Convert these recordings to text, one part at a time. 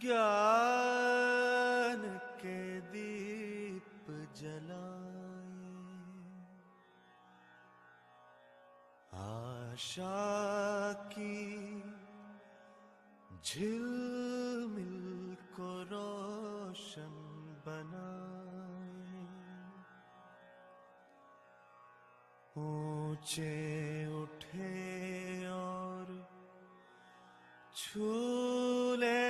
ज्ञान के दीप जलाए, आशा की झिलमिल को रोशन बनाए। ऊंचे उठे और छू ले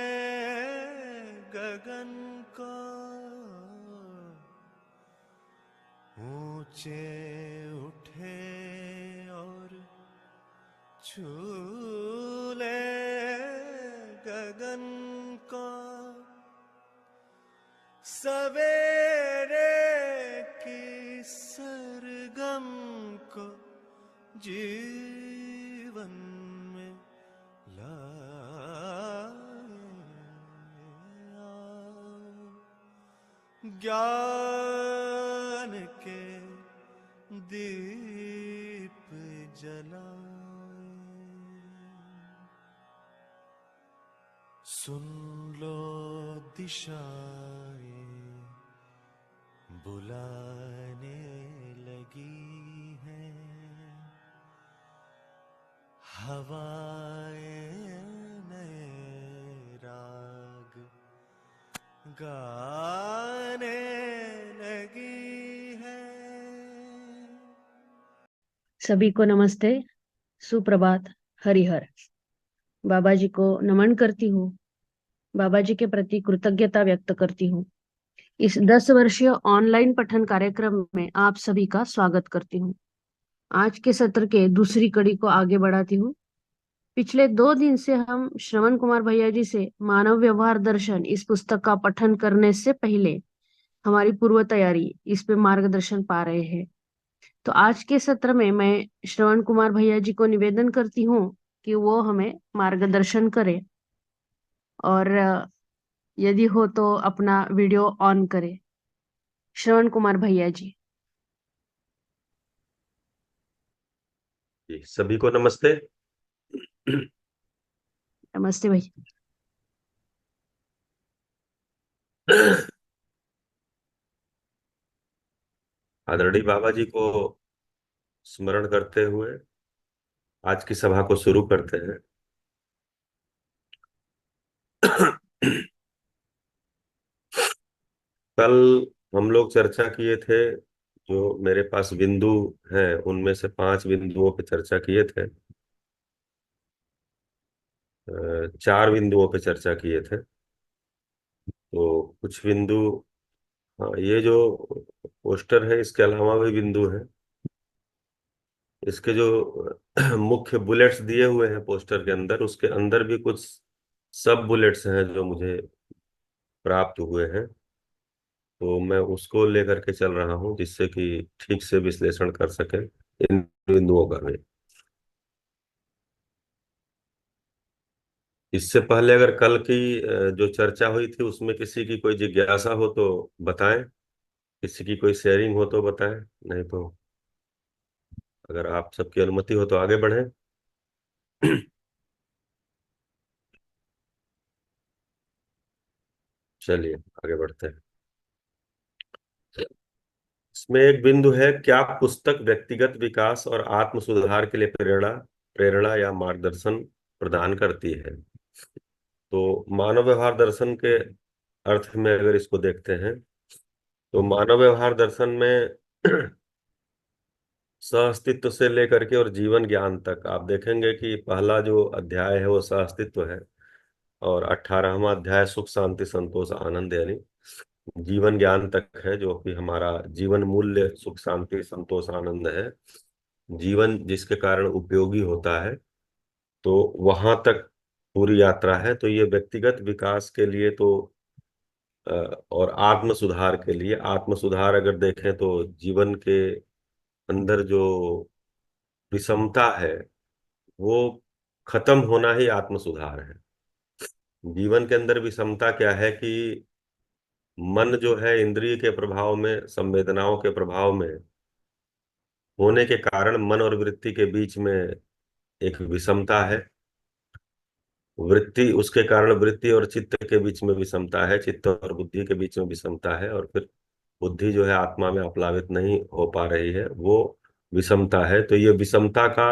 गगन को, ऊंचे उठे और छू ले गगन को, सवेरे की सरगम को जीवन में ज्ञान के दीप जलाए। सुन लो दिशाएं बुलाने लगी हैं, हवाएं नए राग गाने लगी है। सभी को नमस्ते, सुप्रभात, हरिहर। बाबा जी को नमन करती हूँ, बाबा जी के प्रति कृतज्ञता व्यक्त करती हूँ। इस 10 वर्षीय ऑनलाइन पठन कार्यक्रम में आप सभी का स्वागत करती हूँ। आज के सत्र के दूसरी कड़ी को आगे बढ़ाती हूँ। पिछले 2 दिन से हम श्रवण कुमार भैया जी से मानव व्यवहार दर्शन इस पुस्तक का पठन करने से पहले हमारी पूर्व तैयारी इस पे मार्गदर्शन पा रहे हैं। तो आज के सत्र में मैं श्रवण कुमार भैया जी को निवेदन करती हूँ कि वो हमें मार्गदर्शन करें और यदि हो तो अपना वीडियो ऑन करें। श्रवण कुमार भैया जी। जी, सभी को नमस्ते। नमस्ते भैया। आदरणीय बाबा जी को स्मरण करते हुए आज की सभा को शुरू करते हैं। कल हम लोग चर्चा किए थे, जो मेरे पास बिंदु हैं उनमें से 5 बिंदुओं पे चर्चा किए थे। 4 बिंदुओं पे चर्चा किए थे। तो कुछ बिंदु, हाँ, ये जो पोस्टर है इसके अलावा भी बिंदु है। इसके जो मुख्य बुलेट्स दिए हुए हैं पोस्टर के अंदर, उसके अंदर भी कुछ सब बुलेट्स हैं जो मुझे प्राप्त हुए हैं। तो मैं उसको लेकर के चल रहा हूं, जिससे कि ठीक से विश्लेषण कर सके इन बिंदुओं का भी। इससे पहले अगर कल की जो चर्चा हुई थी उसमें किसी की कोई जिज्ञासा हो तो बताएं, किसी की कोई शेयरिंग हो तो बताएं, नहीं तो अगर आप सबकी अनुमति हो तो आगे बढ़ें। चलिए आगे बढ़ते हैं। इसमें एक बिंदु है, क्या पुस्तक व्यक्तिगत विकास और आत्म सुधार के लिए प्रेरणा प्रेरणा या मार्गदर्शन प्रदान करती है। तो मानव व्यवहार दर्शन के अर्थ में अगर इसको देखते हैं तो मानव व्यवहार दर्शन में सहअस्तित्व से लेकर के और जीवन ज्ञान तक आप देखेंगे कि पहला जो अध्याय है वो सहअस्तित्व है, और 18वां अध्याय सुख शांति संतोष आनंद यानी जीवन ज्ञान तक है, जो कि हमारा जीवन मूल्य सुख शांति संतोष आनंद है, जीवन जिसके कारण उपयोगी होता है। तो वहां तक पूरी यात्रा है। तो ये व्यक्तिगत विकास के लिए तो अ, और आत्म सुधार के लिए, आत्म सुधार अगर देखें तो जीवन के अंदर जो विषमता है वो खत्म होना ही आत्म सुधार है। जीवन के अंदर विषमता क्या है कि मन जो है इंद्रिय के प्रभाव में, संवेदनाओं के प्रभाव में होने के कारण मन और वृत्ति के बीच में एक विषमता है। वृत्ति, उसके कारण वृत्ति और चित्त के बीच में विषमता है, चित्त और बुद्धि के बीच में विषमता है, और फिर बुद्धि जो है आत्मा में आप्लावित नहीं हो पा रही है, वो विषमता है। तो ये विषमता का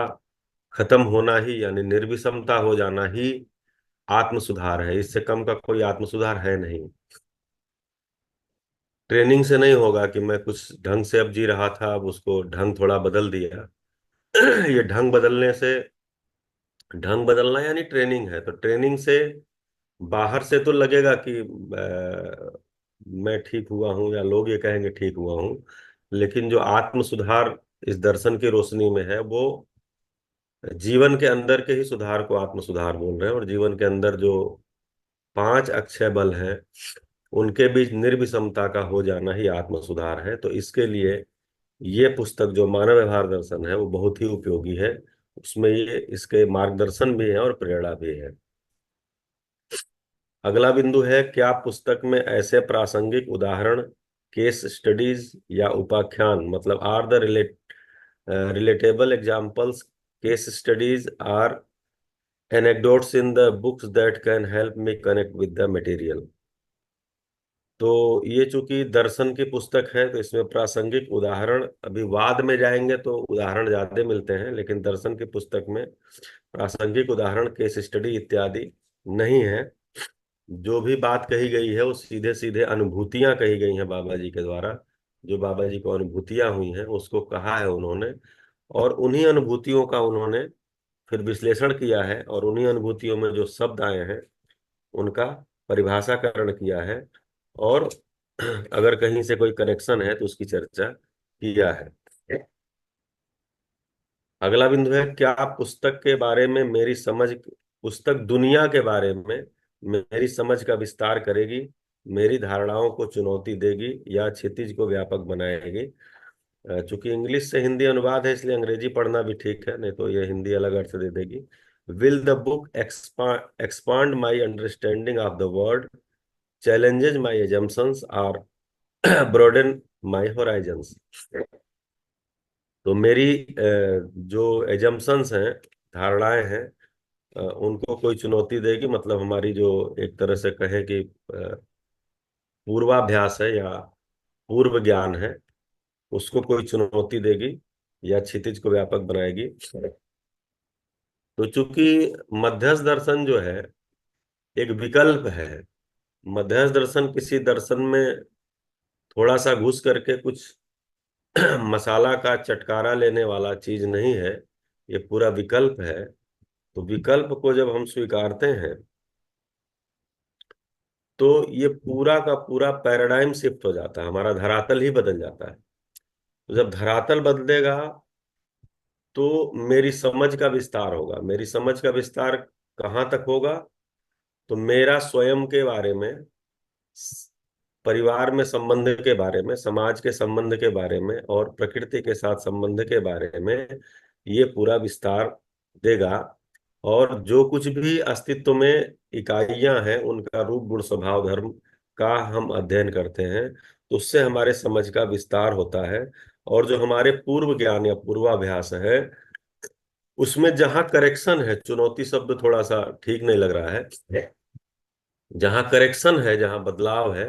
खत्म होना ही, यानी निर्विषमता हो जाना ही आत्म सुधार है। इससे कम का कोई आत्म सुधार है नहीं। ट्रेनिंग से नहीं होगा कि मैं कुछ ढंग से अब जी रहा था, अब उसको ढंग थोड़ा बदल दिया। ये ढंग बदलने से, ढंग बदलना यानी ट्रेनिंग है। तो ट्रेनिंग से बाहर से तो लगेगा कि मैं ठीक हुआ हूं, या लोग ये कहेंगे ठीक हुआ हूं, लेकिन जो आत्म सुधार इस दर्शन की रोशनी में है, वो जीवन के अंदर के ही सुधार को आत्म सुधार बोल रहे हैं। और जीवन के अंदर जो 5 अक्षय बल हैं, उनके बीच निर्विषमता का हो जाना ही आत्म सुधार है। तो इसके लिए ये पुस्तक जो मानव व्यवहार दर्शन है, वो बहुत ही उपयोगी है। उसमें ये इसके मार्गदर्शन भी है और प्रेरणा भी है। अगला बिंदु है, क्या पुस्तक में ऐसे प्रासंगिक उदाहरण, केस स्टडीज या उपाख्यान, मतलब are the relatable examples, case studies or anecdotes in the books that can help me connect with the material. तो ये चूंकि दर्शन की पुस्तक है, तो इसमें प्रासंगिक उदाहरण, अभी वाद में जाएंगे तो उदाहरण ज्यादा मिलते हैं, लेकिन दर्शन की पुस्तक में प्रासंगिक उदाहरण, केस स्टडी इत्यादि नहीं है। जो भी बात कही गई है वो सीधे सीधे अनुभूतियां कही गई हैं बाबा जी के द्वारा। जो बाबा जी को अनुभूतियां हुई हैं उसको कहा है उन्होंने, और उन्हीं अनुभूतियों का उन्होंने फिर विश्लेषण किया है, और उन्हीं अनुभूतियों में जो शब्द आए हैं उनका परिभाषाकरण किया है, और अगर कहीं से कोई कनेक्शन है तो उसकी चर्चा किया है। अगला बिंदु है, क्या पुस्तक के बारे में मेरी समझ, पुस्तक दुनिया के बारे में मेरी समझ का विस्तार करेगी, मेरी धारणाओं को चुनौती देगी, या क्षितिज को व्यापक बनाएगी। चूंकि इंग्लिश से हिंदी अनुवाद है, इसलिए अंग्रेजी पढ़ना भी ठीक है, नहीं तो ये हिंदी अलग अर्थ दे देगी। Will the book expand my understanding of the word, challenges my assumptions or broaden my horizons। तो मेरी जो एजम्पन्स हैं, धारणाएं हैं, उनको कोई चुनौती देगी, मतलब हमारी जो एक तरह से कहे कि पूर्वाभ्यास है या पूर्व ज्ञान है, उसको कोई चुनौती देगी या क्षितिज को व्यापक बनाएगी। तो चूंकि मध्यस्थ दर्शन जो है एक विकल्प है, मध्यस्थ दर्शन किसी दर्शन में थोड़ा सा घुस करके कुछ मसाला का चटकारा लेने वाला चीज नहीं है, ये पूरा विकल्प है। तो विकल्प को जब हम स्वीकारते हैं, तो ये पूरा का पूरा पैराडाइम शिफ्ट हो जाता है, हमारा धरातल ही बदल जाता है। तो जब धरातल बदलेगा तो मेरी समझ का विस्तार होगा। मेरी समझ का विस्तार कहाँ तक होगा? तो मेरा स्वयं के बारे में, परिवार में संबंध के बारे में, समाज के संबंध के बारे में, और प्रकृति के साथ संबंध के बारे में ये पूरा विस्तार देगा। और जो कुछ भी अस्तित्व में इकाइयां हैं, उनका रूप गुण स्वभाव धर्म का हम अध्ययन करते हैं, तो उससे हमारे समझ का विस्तार होता है। और जो हमारे पूर्व ज्ञान या पूर्वाभ्यास है, उसमें जहां करेक्शन है, चुनौती शब्द थोड़ा सा ठीक नहीं लग रहा है, जहां करेक्शन है, जहां बदलाव है,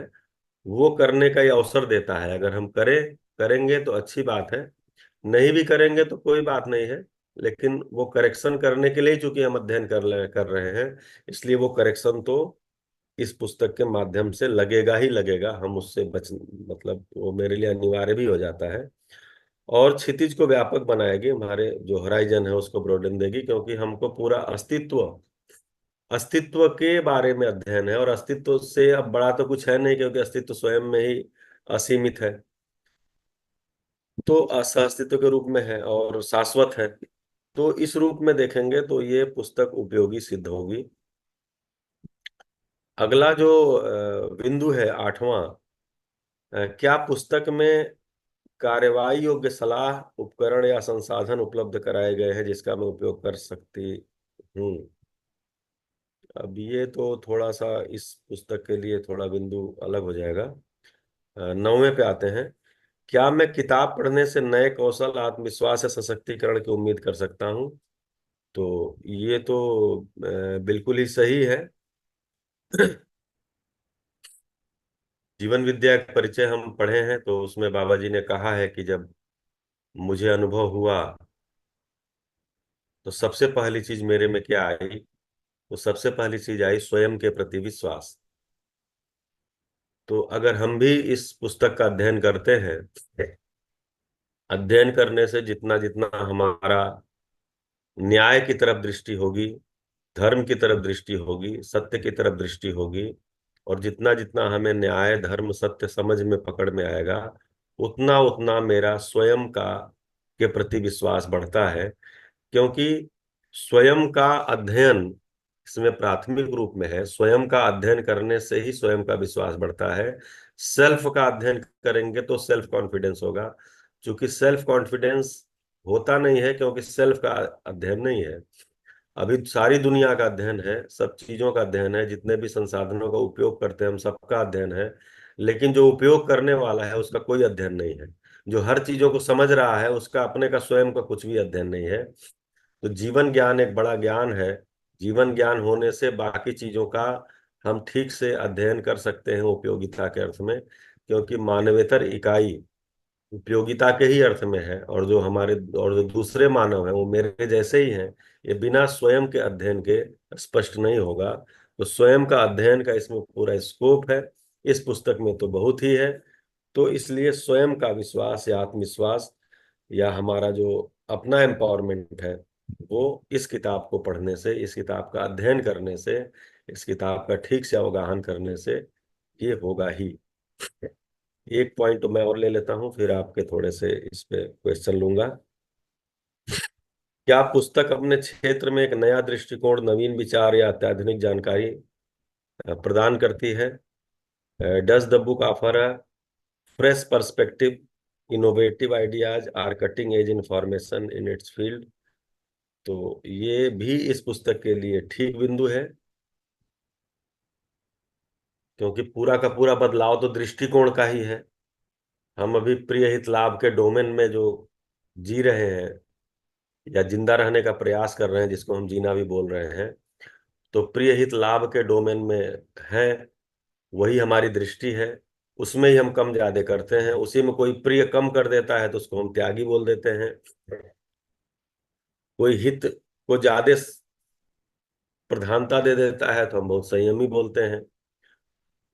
वो करने का ये अवसर देता है। अगर हम करेंगे तो अच्छी बात है, नहीं भी करेंगे तो कोई बात नहीं है, लेकिन वो करेक्शन करने के लिए चूंकि हम अध्ययन कर रहे हैं, इसलिए वो करेक्शन तो इस पुस्तक के माध्यम से लगेगा ही लगेगा। हम उससे बच, मतलब वो मेरे लिए अनिवार्य भी हो जाता है। और क्षितिज को व्यापक बनाएगी, हमारे जो होराइजन है उसको ब्रॉडन देगी, क्योंकि हमको पूरा अस्तित्व, अस्तित्व के बारे में अध्ययन है। और अस्तित्व से अब बड़ा तो कुछ है नहीं, क्योंकि अस्तित्व स्वयं में ही असीमित है, तो अस्तित्व के रूप में है और शाश्वत है। तो इस रूप में देखेंगे तो ये पुस्तक उपयोगी सिद्ध होगी। अगला जो बिंदु है, 8वां, क्या पुस्तक में कार्यवाही योग्य सलाह, उपकरण या संसाधन उपलब्ध कराए गए हैं जिसका मैं उपयोग कर सकती हूँ? अब ये तो थोड़ा सा इस पुस्तक के लिए थोड़ा बिंदु अलग हो जाएगा। 9वें पे आते हैं, क्या मैं किताब पढ़ने से नए कौशल, आत्मविश्वास या सशक्तिकरण की उम्मीद कर सकता हूँ? तो ये तो बिल्कुल ही सही है। जीवन विद्या का परिचय हम पढ़े हैं, तो उसमें बाबा जी ने कहा है कि जब मुझे अनुभव हुआ तो सबसे पहली चीज मेरे में क्या आई, तो सबसे पहली चीज आई स्वयं के प्रति विश्वास। तो अगर हम भी इस पुस्तक का अध्ययन करते हैं, अध्ययन करने से जितना जितना हमारा न्याय की तरफ दृष्टि होगी, धर्म की तरफ दृष्टि होगी, सत्य की तरफ दृष्टि होगी, और जितना जितना हमें न्याय धर्म सत्य समझ में पकड़ में आएगा, उतना उतना मेरा स्वयं का के प्रति विश्वास बढ़ता है। क्योंकि स्वयं का अध्ययन इसमें प्राथमिक रूप में है। स्वयं का अध्ययन करने से ही स्वयं का विश्वास बढ़ता है। सेल्फ का अध्ययन करेंगे तो सेल्फ कॉन्फिडेंस होगा। क्योंकि सेल्फ कॉन्फिडेंस होता नहीं है, क्योंकि सेल्फ का अध्ययन नहीं है। अभी सारी दुनिया का अध्ययन है, सब चीजों का अध्ययन है, जितने भी संसाधनों का उपयोग करते हैं हम सबका अध्ययन है। लेकिन जो उपयोग करने वाला है उसका कोई अध्ययन नहीं है। जो हर चीजों को समझ रहा है उसका अपने का स्वयं का कुछ भी अध्ययन नहीं है। तो जीवन ज्ञान एक बड़ा ज्ञान है। जीवन ज्ञान होने से बाकी चीजों का हम ठीक से अध्ययन कर सकते हैं उपयोगिता के अर्थ में। क्योंकि मानवेतर इकाई उपयोगिता के ही अर्थ में है, और जो हमारे और जो दूसरे मानव हैं वो मेरे जैसे ही हैं। ये बिना स्वयं के अध्ययन के स्पष्ट नहीं होगा। तो स्वयं का अध्ययन का इसमें पूरा स्कोप है। इस पुस्तक में तो बहुत ही है। तो इसलिए स्वयं का विश्वास या आत्मविश्वास या हमारा जो अपना एम्पावरमेंट है, वो इस किताब को पढ़ने से, इस किताब का अध्ययन करने से, इस किताब का ठीक से अवगाहन करने से ये होगा ही। एक पॉइंट तो मैं और ले लेता हूं, फिर आपके थोड़े से इस पे क्वेश्चन लूंगा। क्या पुस्तक अपने क्षेत्र में एक नया दृष्टिकोण, नवीन विचार या अत्याधुनिक जानकारी प्रदान करती है? Does the book offer a fresh perspective, innovative ideas or cutting edge information in its field? तो ये भी इस पुस्तक के लिए ठीक बिंदु है। क्योंकि पूरा का पूरा बदलाव तो दृष्टिकोण का ही है। हम अभी प्रिय हित लाभ के डोमेन में जो जी रहे हैं या जिंदा रहने का प्रयास कर रहे हैं, जिसको हम जीना भी बोल रहे हैं, तो प्रिय हित लाभ के डोमेन में है। वही हमारी दृष्टि है। उसमें ही हम कम ज्यादा करते हैं। उसी में कोई प्रिय कम कर देता है तो उसको हम त्यागी बोल देते हैं। कोई हित को ज्यादा प्रधानता दे देता है तो हम बहुत संयमी बोलते हैं।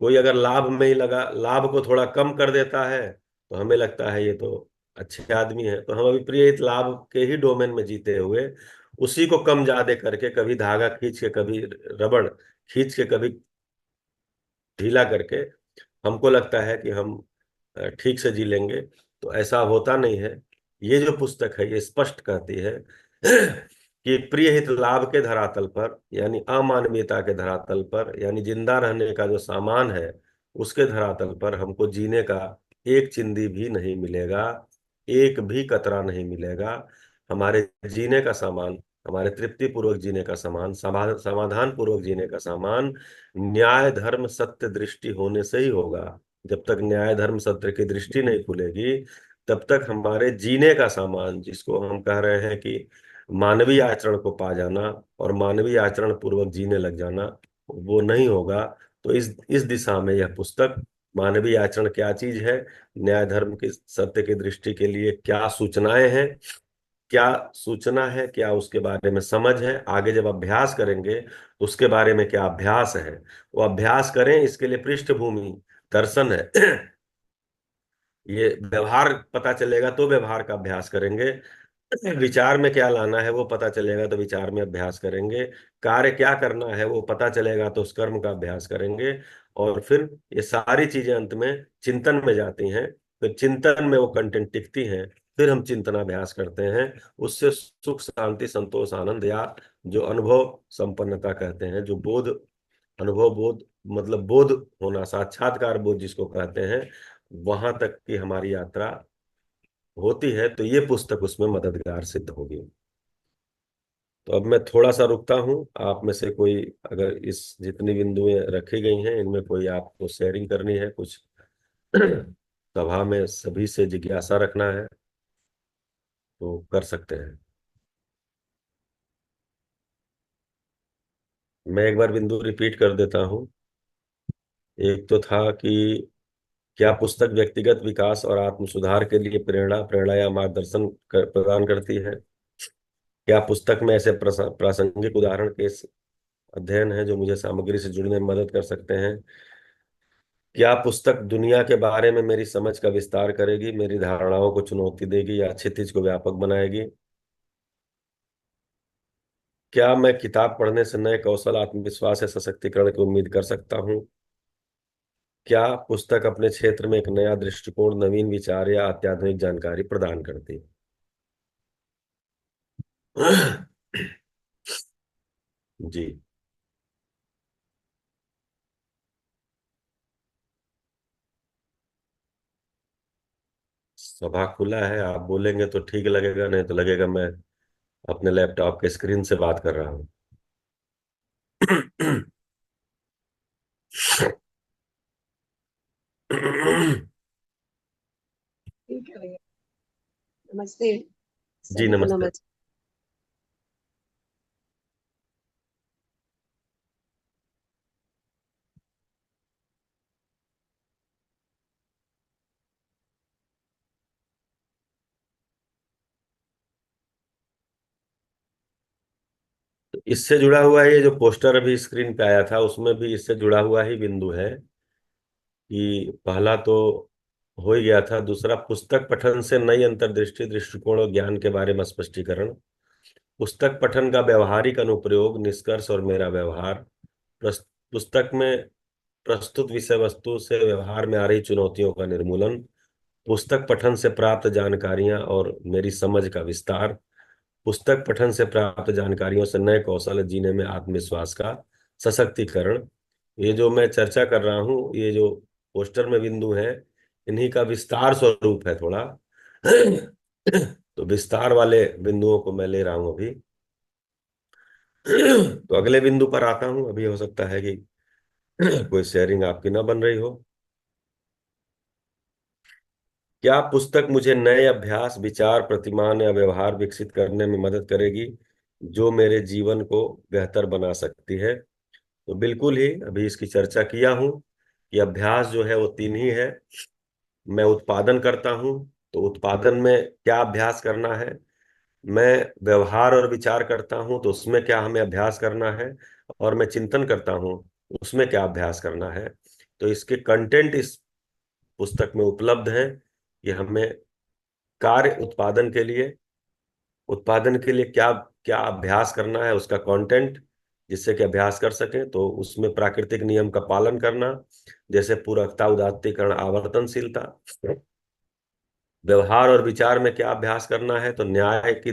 कोई अगर लाभ में ही लगा, लाभ को थोड़ा कम कर देता है तो हमें लगता है ये तो अच्छे आदमी है। तो हम अभी प्रिय हित लाभ के ही डोमेन में जीते हुए उसी को कम ज्यादा करके, कभी धागा खींच के, कभी रबड़ खींच के, कभी ढीला करके हमको लगता है कि हम ठीक से जी लेंगे। तो ऐसा होता नहीं है। ये जो पुस्तक है ये स्पष्ट कहती है कि प्रिय हित लाभ के धरातल पर, यानी अमानवीयता के धरातल पर, यानी जिंदा रहने का जो सामान है उसके धरातल पर हमको जीने का एक चिंदी भी नहीं मिलेगा, एक भी कतरा नहीं मिलेगा। हमारे जीने का सामान, हमारे तृप्ति पूर्वक जीने का सामान, समाधान पूर्वक जीने का सामान न्याय धर्म सत्य दृष्टि होने से ही होगा। जब तक न्याय धर्म सत्य की दृष्टि नहीं खुलेगी तब तक हमारे जीने का सामान, जिसको हम कह रहे हैं कि मानवीय आचरण को पा जाना और मानवीय आचरण पूर्वक जीने लग जाना, वो नहीं होगा। तो इस दिशा में यह पुस्तक मानवीय आचरण क्या चीज है, न्याय धर्म की सत्य की दृष्टि के लिए क्या सूचनाएं हैं, क्या सूचना है, क्या उसके बारे में समझ है, आगे जब अभ्यास करेंगे तो उसके बारे में क्या अभ्यास है, वो अभ्यास करें, इसके लिए पृष्ठभूमि दर्शन है। ये व्यवहार पता चलेगा तो व्यवहार का अभ्यास करेंगे। विचार में क्या लाना है वो पता चलेगा तो विचार में अभ्यास करेंगे। कार्य क्या करना है वो पता चलेगा तो उस कर्म का अभ्यास करेंगे। और फिर ये सारी चीजें अंत में चिंतन में जाती हैं। फिर चिंतन में वो कंटेंट टिकती हैं। फिर हम चिंतनाभ्यास करते हैं। उससे सुख शांति संतोष आनंद, या जो अनुभव संपन्नता कहते हैं, जो बोध, अनुभव बोध मतलब बोध होना, साक्षात्कार बोध जिसको कहते हैं, वहां तक की हमारी यात्रा होती है। तो ये पुस्तक उसमें मददगार सिद्ध होगी। तो अब मैं थोड़ा सा रुकता हूँ। आप में से कोई अगर इस जितनी बिंदुएं रखी गई हैं इनमें कोई आपको शेयरिंग करनी है, कुछ सभा में सभी से जिज्ञासा रखना है तो कर सकते हैं। मैं एक बार बिंदु रिपीट कर देता हूँ। एक तो था कि क्या पुस्तक व्यक्तिगत विकास और आत्म सुधार के लिए प्रेरणा या मार्गदर्शन प्रदान करती है? क्या पुस्तक में ऐसे प्रासंगिक उदाहरण के अध्ययन है जो मुझे सामग्री से जुड़ने में मदद कर सकते हैं? क्या पुस्तक दुनिया के बारे में मेरी समझ का विस्तार करेगी, मेरी धारणाओं को चुनौती देगी या क्षितिज को व्यापक बनाएगी? क्या मैं किताब पढ़ने से नए कौशल, आत्मविश्वास या सशक्तिकरण की उम्मीद कर सकता हूँ? क्या पुस्तक अपने क्षेत्र में एक नया दृष्टिकोण, नवीन विचार या अत्याधुनिक जानकारी प्रदान करती है? जी। सभा खुला है, आप बोलेंगे तो ठीक लगेगा, नहीं तो लगेगा मैं अपने लैपटॉप के स्क्रीन से बात कर रहा हूँ। ठीक है भैया। नमस्ते। जी सभी को नमस्ते। नमस्ते। तो इससे जुड़ा हुआ ये जो पोस्टर अभी स्क्रीन पे आया था, उसमें भी इससे जुड़ा हुआ ही बिंदु है कि पहला तो हो ही गया था, दूसरा पुस्तक पठन से नई अंतर्दृष्टि, दृष्टिकोण और ज्ञान के बारे में स्पष्टीकरण। पुस्तक पठन का व्यवहारिक अनुप्रयोग, निष्कर्ष और मेरा व्यवहार। पुस्तक में प्रस्तुत विषय वस्तु से व्यवहार में आ रही चुनौतियों का निर्मूलन। पुस्तक पठन से प्राप्त जानकारियां और मेरी समझ का विस्तार। पुस्तक पठन से प्राप्त जानकारियों से नए कौशल, जीने में आत्मविश्वास का सशक्तिकरण। ये जो मैं चर्चा कर रहा हूँ, ये जो पोस्टर में बिंदु है, इन्हीं का विस्तार स्वरूप है थोड़ा। तो विस्तार वाले बिंदुओं को मैं ले रहा हूं अभी। तो अगले बिंदु पर आता हूं। अभी हो सकता है कि कोई शेयरिंग आपकी ना बन रही हो। क्या पुस्तक मुझे नए अभ्यास, विचार, प्रतिमान या व्यवहार विकसित करने में मदद करेगी जो मेरे जीवन को बेहतर बना सकती है? तो बिल्कुल ही, अभी इसकी चर्चा किया हूं कि अभ्यास जो है वो तीन ही है। मैं उत्पादन करता हूं, तो उत्पादन में क्या अभ्यास करना है? मैं व्यवहार और विचार करता हूं, तो उसमें क्या हमें अभ्यास करना है? और मैं चिंतन करता हूं, उसमें क्या अभ्यास करना है? तो इसके कंटेंट इस पुस्तक में उपलब्ध है कि हमें कार्य उत्पादन के लिए क्या क्या अभ्यास करना है, उसका कंटेंट, जिससे कि अभ्यास कर सकें। तो उसमें प्राकृतिक नियम का पालन करना, जैसे पूरकता, उदात्तीकरण, आवर्तनशीलता। व्यवहार और विचार में क्या अभ्यास करना है? तो न्याय की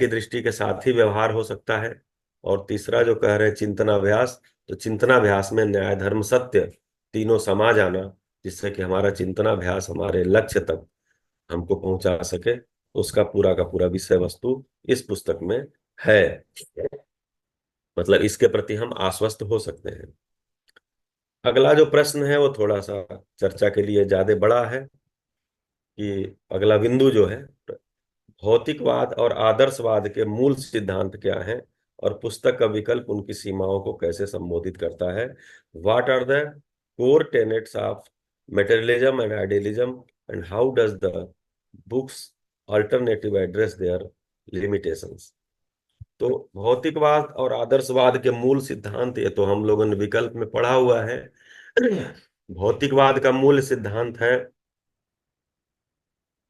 दृष्टि के साथ ही व्यवहार हो सकता है। और तीसरा जो कह रहे हैं चिंतनाभ्यास, तो चिंतनाभ्यास में न्याय, धर्म, सत्य तीनों समा जाना, जिससे कि हमारा चिंतनाभ्यास हमारे लक्ष्य तक हमको पहुंचा सके। उसका पूरा का पूरा विषय वस्तु इस पुस्तक में है। मतलब इसके प्रति हम आश्वस्त हो सकते हैं। अगला जो प्रश्न है वो थोड़ा सा चर्चा के लिए ज्यादा बड़ा है कि अगला बिंदु जो है, भौतिकवाद और आदर्शवाद के मूल सिद्धांत क्या हैं और पुस्तक का विकल्प उनकी सीमाओं को कैसे संबोधित करता है? What are the core tenets of materialism and idealism, and how does the book's alternative address their limitations? तो भौतिकवाद और आदर्शवाद के मूल सिद्धांत, ये तो हम लोगों ने विकल्प में पढ़ा हुआ है। भौतिकवाद का मूल सिद्धांत है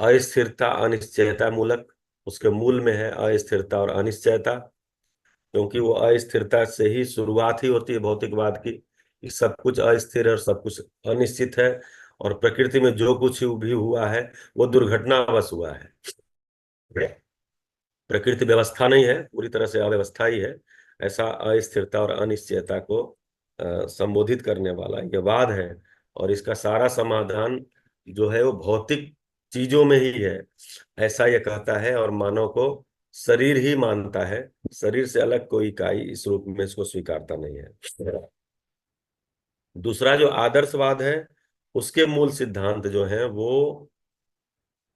अस्थिरता, अनिश्चयता मूलक। उसके मूल में है अस्थिरता और अनिश्चयता, क्योंकि वो अस्थिरता से ही शुरुआत ही होती है भौतिकवाद की, कि सब कुछ अस्थिर है और सब कुछ अनिश्चित है। और प्रकृति में जो कुछ भी हुआ है वो दुर्घटनावश हुआ है। प्रकृति व्यवस्था नहीं है, पूरी तरह से अव्यवस्था ही है। ऐसा अस्थिरता और अनिश्चयता को संबोधित करने वाला ये वाद है। और इसका सारा समाधान जो है वो भौतिक चीजों में ही है, ऐसा ये कहता है। और मानव को शरीर ही मानता है, शरीर से अलग कोई इकाई इस रूप में इसको स्वीकारता नहीं है। दूसरा जो आदर्शवाद है, उसके मूल सिद्धांत जो है वो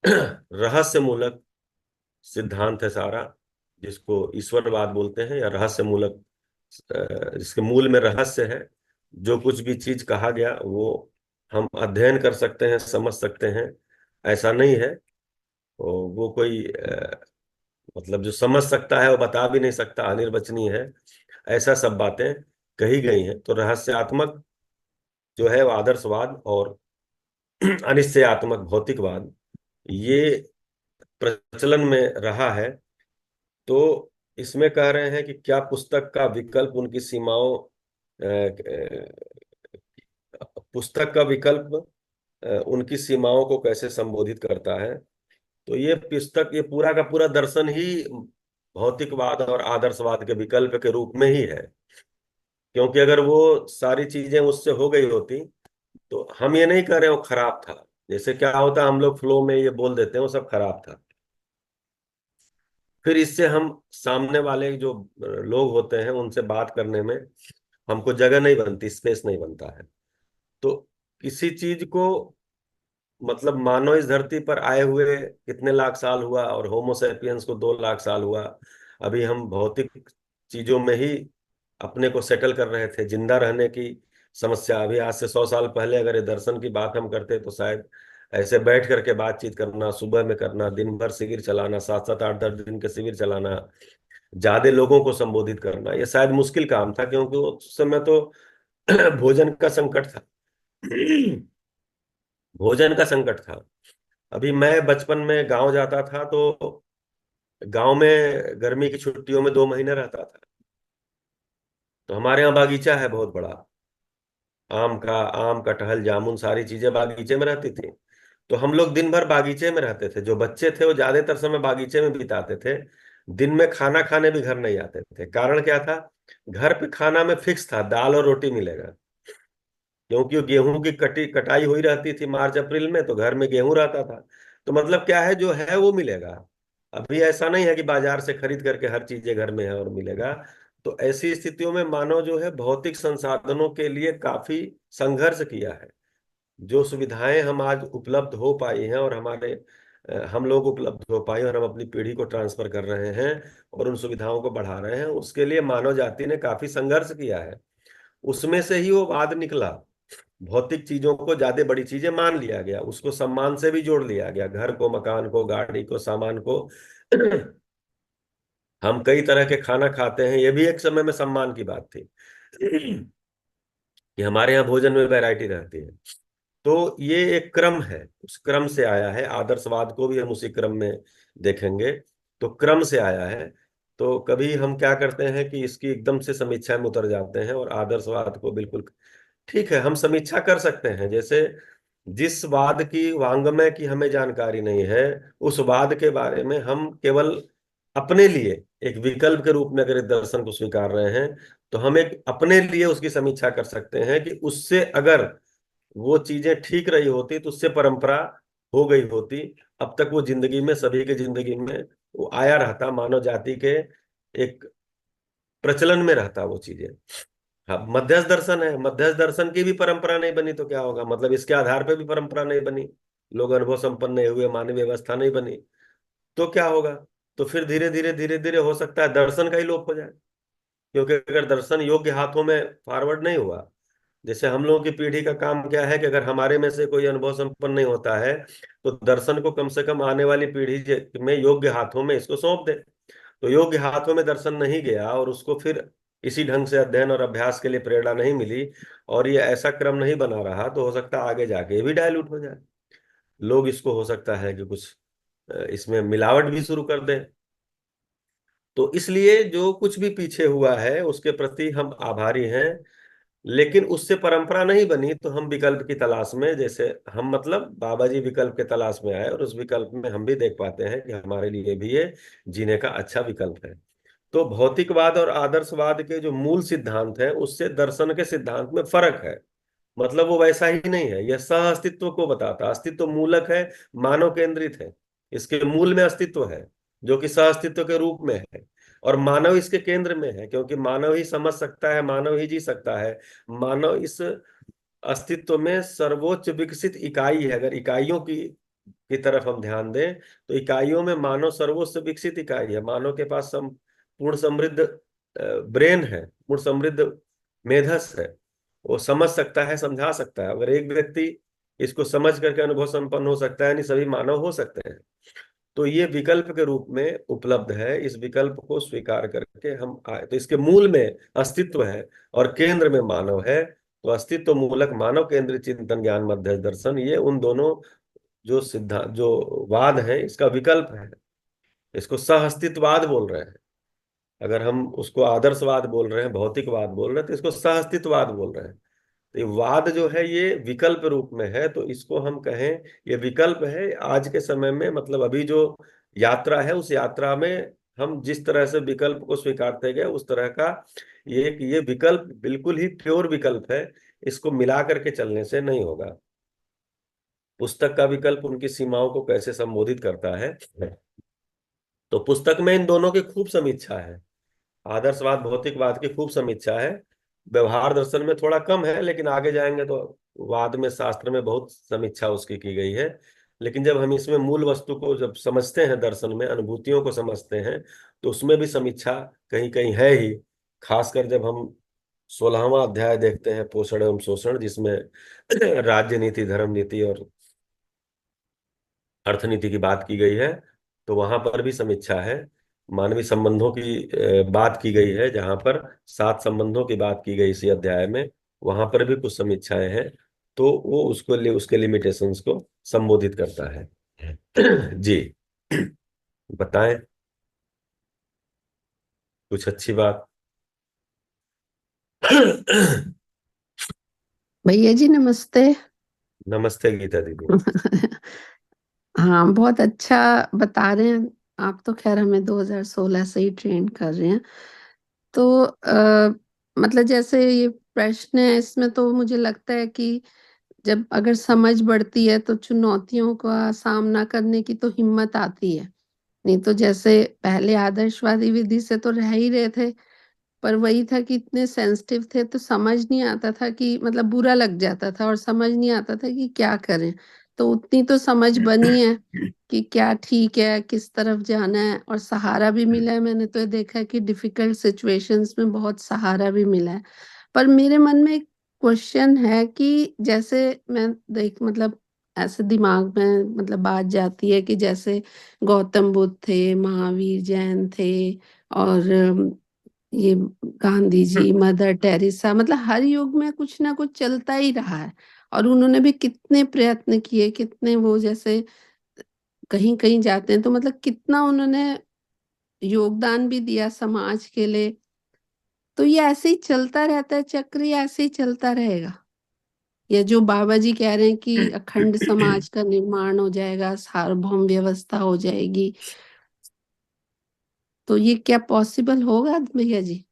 रहस्य मूलक सिद्धांत है सारा। जिसको ईश्वरवाद बोलते हैं, या रहस्य मूलक, जिसके मूल में रहस्य है। जो कुछ भी चीज कहा गया वो हम अध्ययन कर सकते हैं, समझ सकते हैं, ऐसा नहीं है। वो कोई मतलब जो समझ सकता है वो बता भी नहीं सकता, अनिर्वचनीय है, ऐसा सब बातें कही गई हैं। तो रहस्यात्मक जो है वो आदर्शवाद, और अनिश्चयात्मक भौतिकवाद, ये प्रचलन में रहा है। तो इसमें कह रहे हैं कि क्या पुस्तक का विकल्प उनकी सीमाओं पुस्तक का विकल्प उनकी सीमाओं को कैसे संबोधित करता है। तो ये पुस्तक, ये पूरा का पूरा दर्शन ही भौतिकवाद और आदर्शवाद के विकल्प के रूप में ही है। क्योंकि अगर वो सारी चीजें उससे हो गई होती, तो हम ये नहीं कह रहे वो खराब था। जैसे क्या होता है, हम लोग फ्लो में ये बोल देते हैं वो सब खराब था, फिर इससे हम सामने वाले जो लोग होते हैं उनसे बात करने में हमको जगह नहीं बनती, स्पेस नहीं बनता है। तो किसी चीज को, मतलब मानव इस धरती पर आए हुए कितने लाख साल हुआ, और होमोसेपियंस को 2 लाख साल हुआ। अभी हम भौतिक चीजों में ही अपने को सेटल कर रहे थे। जिंदा रहने की समस्या, अभी आज से 100 साल पहले अगर ये दर्शन की बात हम करते तो शायद ऐसे बैठ करके बातचीत करना, सुबह में करना, दिन भर शिविर चलाना, 7 7 8 10 दिन के शिविर चलाना, ज्यादा लोगों को संबोधित करना, ये शायद मुश्किल काम था, क्योंकि उस समय तो भोजन का संकट था। भोजन का संकट था। अभी मैं बचपन में गांव जाता था, तो गांव में गर्मी की छुट्टियों में 2 महीने रहता था। तो हमारे यहाँ बागीचा है बहुत बड़ा, आम कटहल जामुन सारी चीजें बागीचे में रहती थी। तो हम लोग दिन भर बागीचे में रहते थे। जो बच्चे थे वो ज्यादातर समय बागीचे में बिताते थे। दिन में खाना खाने भी घर नहीं आते थे। कारण क्या था? घर पे खाना में फिक्स था, दाल और रोटी मिलेगा। क्योंकि गेहूं की कटाई हुई रहती थी मार्च अप्रैल में, तो घर में गेहूं रहता था। तो मतलब क्या है, जो है वो मिलेगा। अभी ऐसा नहीं है कि बाजार से खरीद करके हर चीजें घर में है और मिलेगा। तो ऐसी स्थितियों में मानव जो है भौतिक संसाधनों के लिए काफी संघर्ष किया है। जो सुविधाएं हम आज उपलब्ध हो पाई हैं, और हम लोग उपलब्ध हो पाए, और हम अपनी पीढ़ी को ट्रांसफर कर रहे हैं और उन सुविधाओं को बढ़ा रहे हैं, उसके लिए मानव जाति ने काफी संघर्ष किया है। उसमें से ही वो वाद निकला। भौतिक चीजों को ज्यादा बड़ी चीजें मान लिया गया, उसको सम्मान से भी जोड़ लिया गया, घर को, मकान को, गाड़ी को, सामान को। हम कई तरह के खाना खाते हैं, ये भी एक समय में सम्मान की बात थी कि हमारे यहाँ भोजन में वैरायटी रहती है। तो ये एक क्रम है, उस क्रम से आया है। आदर्शवाद को भी हम उसी क्रम में देखेंगे, तो क्रम से आया है। तो कभी हम क्या करते हैं कि इसकी एकदम से समीक्षा में उतर जाते हैं, और आदर्शवाद को बिल्कुल ठीक है, हम समीक्षा कर सकते हैं। जैसे जिस वाद की, वांग्मय की हमें जानकारी नहीं है, उस वाद के बारे में हम केवल अपने लिए एक विकल्प के रूप में अगर इस दर्शन को स्वीकार रहे हैं, तो हम एक अपने लिए उसकी समीक्षा कर सकते हैं कि उससे अगर वो चीजें ठीक रही होती तो उससे परंपरा हो गई होती, अब तक वो जिंदगी में, सभी के जिंदगी में वो आया रहता, मानव जाति के एक प्रचलन में रहता वो चीजें। हाँ, मध्यस्थ दर्शन है, मध्यस्थ दर्शन की भी परंपरा नहीं बनी तो क्या होगा? मतलब इसके आधार पे भी परंपरा नहीं बनी, लोग अनुभव संपन्न नहीं हुए, मानवीय व्यवस्था नहीं बनी, तो क्या होगा? तो फिर धीरे धीरे हो सकता है दर्शन का ही लोप हो जाए। क्योंकि अगर दर्शन योग्य हाथों में फॉरवर्ड नहीं हुआ, जैसे हम लोगों की पीढ़ी का काम क्या है कि अगर हमारे में से कोई अनुभव संपन्न नहीं होता है, तो दर्शन को कम से कम आने वाली पीढ़ी में योग्य हाथों में इसको सौंप दे। तो योग्य हाथों में दर्शन नहीं गया, और उसको फिर इसी ढंग से अध्ययन और अभ्यास के लिए प्रेरणा नहीं मिली, और ये ऐसा क्रम नहीं बना रहा, तो हो सकता है आगे जाके ये भी डायलूट हो जाए। लोग इसको, हो सकता है कि कुछ इसमें मिलावट भी शुरू कर दें। तो इसलिए जो कुछ भी पीछे हुआ है उसके प्रति हम आभारी हैं। लेकिन उससे परंपरा नहीं बनी, तो हम विकल्प की तलाश में, जैसे हम, मतलब बाबा जी विकल्प के तलाश में आए, और उस विकल्प में हम भी देख पाते हैं कि हमारे लिए भी ये जीने का अच्छा विकल्प है। तो भौतिकवाद और आदर्शवाद के जो मूल सिद्धांत है, उससे दर्शन के सिद्धांत में फर्क है। मतलब वो वैसा ही नहीं है, यह सह अस्तित्व को बताता, अस्तित्व मूलक है, मानव केंद्रित है। इसके मूल में अस्तित्व है, जो कि सह अस्तित्व के रूप में है, और मानव इसके केंद्र में है, क्योंकि मानव ही समझ सकता है, मानव ही जी सकता है। मानव इस अस्तित्व में सर्वोच्च विकसित इकाई है। अगर इकाइयों की की तरफ हम ध्यान दें तो इकाइयों में मानव सर्वोच्च विकसित इकाई है। मानव के पास पूर्ण समृद्ध ब्रेन है, पूर्ण समृद्ध मेधस है। वो समझ सकता है, समझा सकता है। अगर एक व्यक्ति इसको समझ करके अनुभव संपन्न हो सकता है, नहीं सभी मानव हो सकते हैं। तो ये विकल्प के रूप में उपलब्ध है। इस विकल्प को स्वीकार करके हम आए, तो इसके मूल में अस्तित्व है और केंद्र में मानव है। तो अस्तित्व मूलक मानव केंद्रित चिंतन ज्ञान मध्य दर्शन, ये उन दोनों जो सिद्धांत, जो वाद है, इसका विकल्प है। इसको सह अस्तित्ववाद बोल रहे हैं। अगर हम उसको आदर्शवाद बोल रहे हैं, भौतिकवाद बोल रहे हैं, तो इसको सह अस्तित्ववाद बोल रहे हैं। तो ये वाद जो है ये विकल्प रूप में है। तो इसको हम कहें ये विकल्प है आज के समय में, मतलब अभी जो यात्रा है उस यात्रा में हम जिस तरह से विकल्प को स्वीकारते गए उस तरह का ये विकल्प बिल्कुल ही प्योर विकल्प है। इसको मिला करके चलने से नहीं होगा। पुस्तक का विकल्प उनकी सीमाओं को कैसे संबोधित करता है, तो पुस्तक में इन दोनों की खूब समीक्षा है। आदर्शवाद भौतिकवाद की खूब समीक्षा है। व्यवहार दर्शन में थोड़ा कम है, लेकिन आगे जाएंगे तो वाद में, शास्त्र में बहुत समीक्षा उसकी की गई है। लेकिन जब हम इसमें मूल वस्तु को जब समझते हैं, दर्शन में अनुभूतियों को समझते हैं, तो उसमें भी समीक्षा कहीं कहीं है ही। खासकर जब हम 16वां अध्याय देखते हैं, पोषण एवं शोषण, जिसमें राज्य नीति, धर्म नीति और अर्थनीति की बात की गई है, तो वहां पर भी समीक्षा है। मानवीय संबंधों की बात की गई है, जहां पर 7 संबंधों की बात की गई इसी अध्याय में, वहां पर भी कुछ समीक्षाएं हैं। तो वो उसको उसके लिमिटेशंस को संबोधित करता है। जी, बताएं कुछ अच्छी बात। भैया जी नमस्ते। नमस्ते गीता दीदी। हाँ, बहुत अच्छा बता रहे हैं आप। तो खैर हमें 2016 से ही ट्रेन कर रहे हैं। तो मतलब जैसे ये प्रश्न है, इसमें तो मुझे लगता है कि जब अगर समझ बढ़ती है तो चुनौतियों का सामना करने की तो हिम्मत आती है। नहीं तो जैसे पहले आदर्शवादी विधि से तो रह ही रहे थे, पर वही था कि इतने सेंसिटिव थे तो समझ नहीं आता था कि मतलब बुरा लग जाता था और समझ नहीं आता था कि क्या करें। तो उतनी तो समझ बनी है कि क्या ठीक है, किस तरफ जाना है, और सहारा भी मिला है। मैंने तो ये देखा है कि डिफिकल्ट सिचुएशंस में बहुत सहारा भी मिला है। पर मेरे मन में एक क्वेश्चन है कि जैसे मैं देख मतलब ऐसे दिमाग में मतलब बात जाती है कि जैसे गौतम बुद्ध थे, महावीर जैन थे, और ये गांधी जी, मदर टेरेसा, मतलब हर युग में कुछ ना कुछ चलता ही रहा है। और उन्होंने भी कितने प्रयत्न किए, कितने वो जैसे कहीं कहीं जाते हैं तो मतलब कितना उन्होंने योगदान भी दिया समाज के लिए। तो ये ऐसे ही चलता रहता है चक्र, ये ऐसे ही चलता रहेगा? या जो बाबा जी कह रहे हैं कि अखंड समाज का निर्माण हो जाएगा, सार्वभौम व्यवस्था हो जाएगी, तो ये क्या पॉसिबल होगा भैया जी?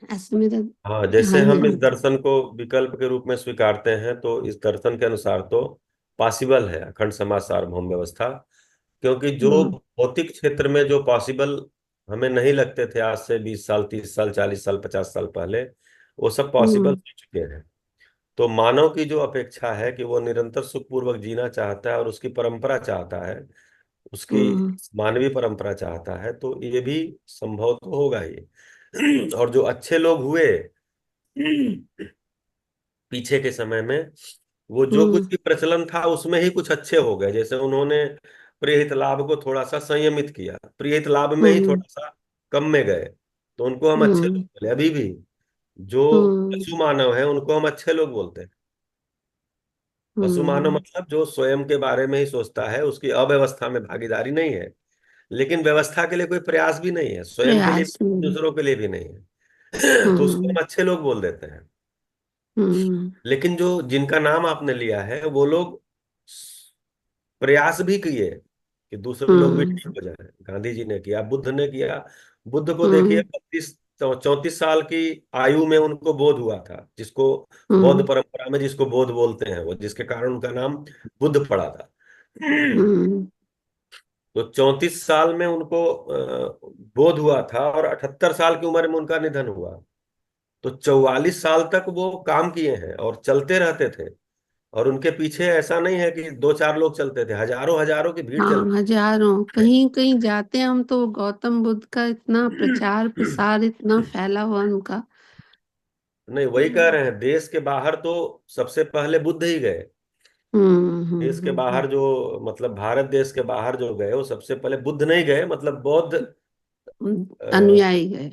ऐसे मेरा हाँ, जैसे ध्यान हम है। इस दर्शन को विकल्प के रूप में स्वीकारते हैं, तो इस दर्शन के अनुसार तो पॉसिबल है अखंड समाज सार्वभौम व्यवस्था। क्योंकि जो हम्म। भौतिक क्षेत्र में जो पॉसिबल हमें नहीं लगते थे आज से 20 साल, 30 साल, 40 साल, 50 साल पहले, वो सब पॉसिबल हम्म। हो चुके हैं। तो मानव की जो अपेक्षा है कि वो निरंतर सुखपूर्वक जीना चाहता है और उसकी परंपरा चाहता है, उसकी हम्म। मानवीय परंपरा चाहता है, तो ये भी संभव तो होगा ही। और जो अच्छे लोग हुए पीछे के समय में, वो जो कुछ हम्म। भी प्रचलन था उसमें ही कुछ अच्छे हो गए। जैसे उन्होंने प्रियहित लाभ को थोड़ा सा संयमित किया, प्रियहित लाभ में ही हम्म। थोड़ा सा कम में गए, तो उनको हम अच्छे लोग हम्म। बोले। अभी भी जो हम्म। पशु मानव है उनको हम अच्छे लोग बोलते हैं। पशु मानव हम्म। मतलब जो स्वयं के बारे में ही सोचता है, उसकी अव्यवस्था में भागीदारी नहीं है, लेकिन व्यवस्था के लिए कोई प्रयास भी नहीं है, स्वयं के लिए प्रयास भी, नहीं। दूसरों के लिए भी नहीं है। तो उसको हम्म। हम अच्छे लोग बोल देते हैं। हम्म। लेकिन जो जिनका नाम आपने लिया है, वो लोग प्रयास भी किए कि दूसरे लोग भी हम्म। ठीक हो जाए। गांधी जी ने किया, बुद्ध ने किया। बुद्ध को देखिए, हम्म। 34 34 साल की आयु में उनको बोध हुआ था, जिसको बौद्ध हम्म। परंपरा में जिसको बोध बोलते हैं, वो जिसके कारण उनका नाम बुद्ध पड़ा था। हम्म। तो 34 साल में उनको बोध हुआ था और 78 साल की उम्र में उनका निधन हुआ। तो 44 साल तक वो काम किए हैं और चलते रहते थे। और उनके पीछे ऐसा नहीं है कि दो चार लोग चलते थे, हजारों हजारों की भीड़ हाँ, चलती हजारों, है। कहीं कहीं जाते हैं हम तो गौतम बुद्ध का इतना प्रचार प्रसार इतना फैला हुआ उनका। नहीं, वही कह रहे हैं, देश के बाहर तो सबसे पहले बुद्ध ही गए। देश के बाहर जो, मतलब भारत देश के बाहर जो गए वो सबसे पहले बुद्ध नहीं गए, मतलब बौद्ध अनुयायी गए।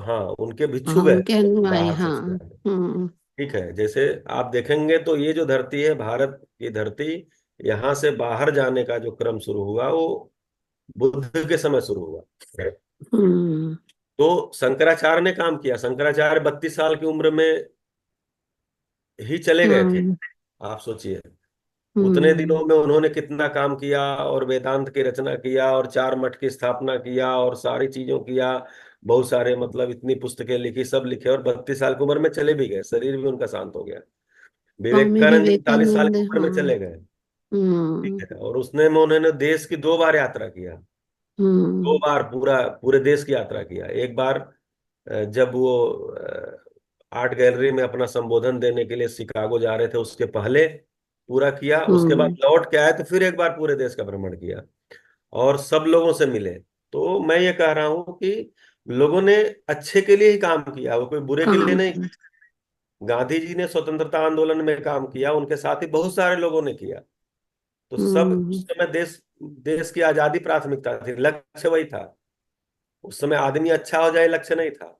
हाँ उनके भिक्षु हाँ, गए उनके अनुयायी, बाहर हाँ। सबसे पहले। हम्म। ठीक है, जैसे आप देखेंगे तो ये जो धरती है, भारत की धरती, यहाँ से बाहर जाने का जो क्रम शुरू हुआ वो बुद्ध के समय शुरू हुआ। हम्म। तो शंकराचार्य ने काम किया, शंकराचार्य 32 साल की उम्र में ही चले गए थे। हम्म। आप सोचिए, उतने हम्म। दिनों में उन्होंने कितना काम किया, और वेदांत की रचना किया, और 4 मठ की स्थापना किया, और सारी चीजों किया, बहुत सारे, मतलब इतनी पुस्तकें लिखी, सब लिखे, और 32 साल की उम्र में चले भी गए, शरीर भी उनका शांत हो गया। स्वामी विवेकानंद जी 40 साल विवेकानंद, की उम्र में हाँ। चले गए। ठीक हम्म। है, और उसने में उन्होंने देश की 2 बार यात्रा किया। दो हम्म। बार पूरा पूरे देश की यात्रा किया। एक बार जब वो आर्ट गैलरी में अपना संबोधन देने के लिए शिकागो जा रहे थे, उसके पहले पूरा किया, उसके बाद हम्म। लौट के आए तो फिर एक बार पूरे देश का भ्रमण किया, और सब लोगों से मिले। तो मैं ये कह रहा हूं कि लोगों ने अच्छे के लिए ही काम किया, वो कोई बुरे के लिए काम नहीं। किया। गांधी जी ने स्वतंत्रता आंदोलन में काम किया, उनके साथ ही बहुत सारे लोगों ने किया। तो सब हम्म। उस समय देश देश की आजादी प्राथमिकता थी, लक्ष्य वही था। उस समय आदमी अच्छा हो जाए लक्ष्य नहीं था,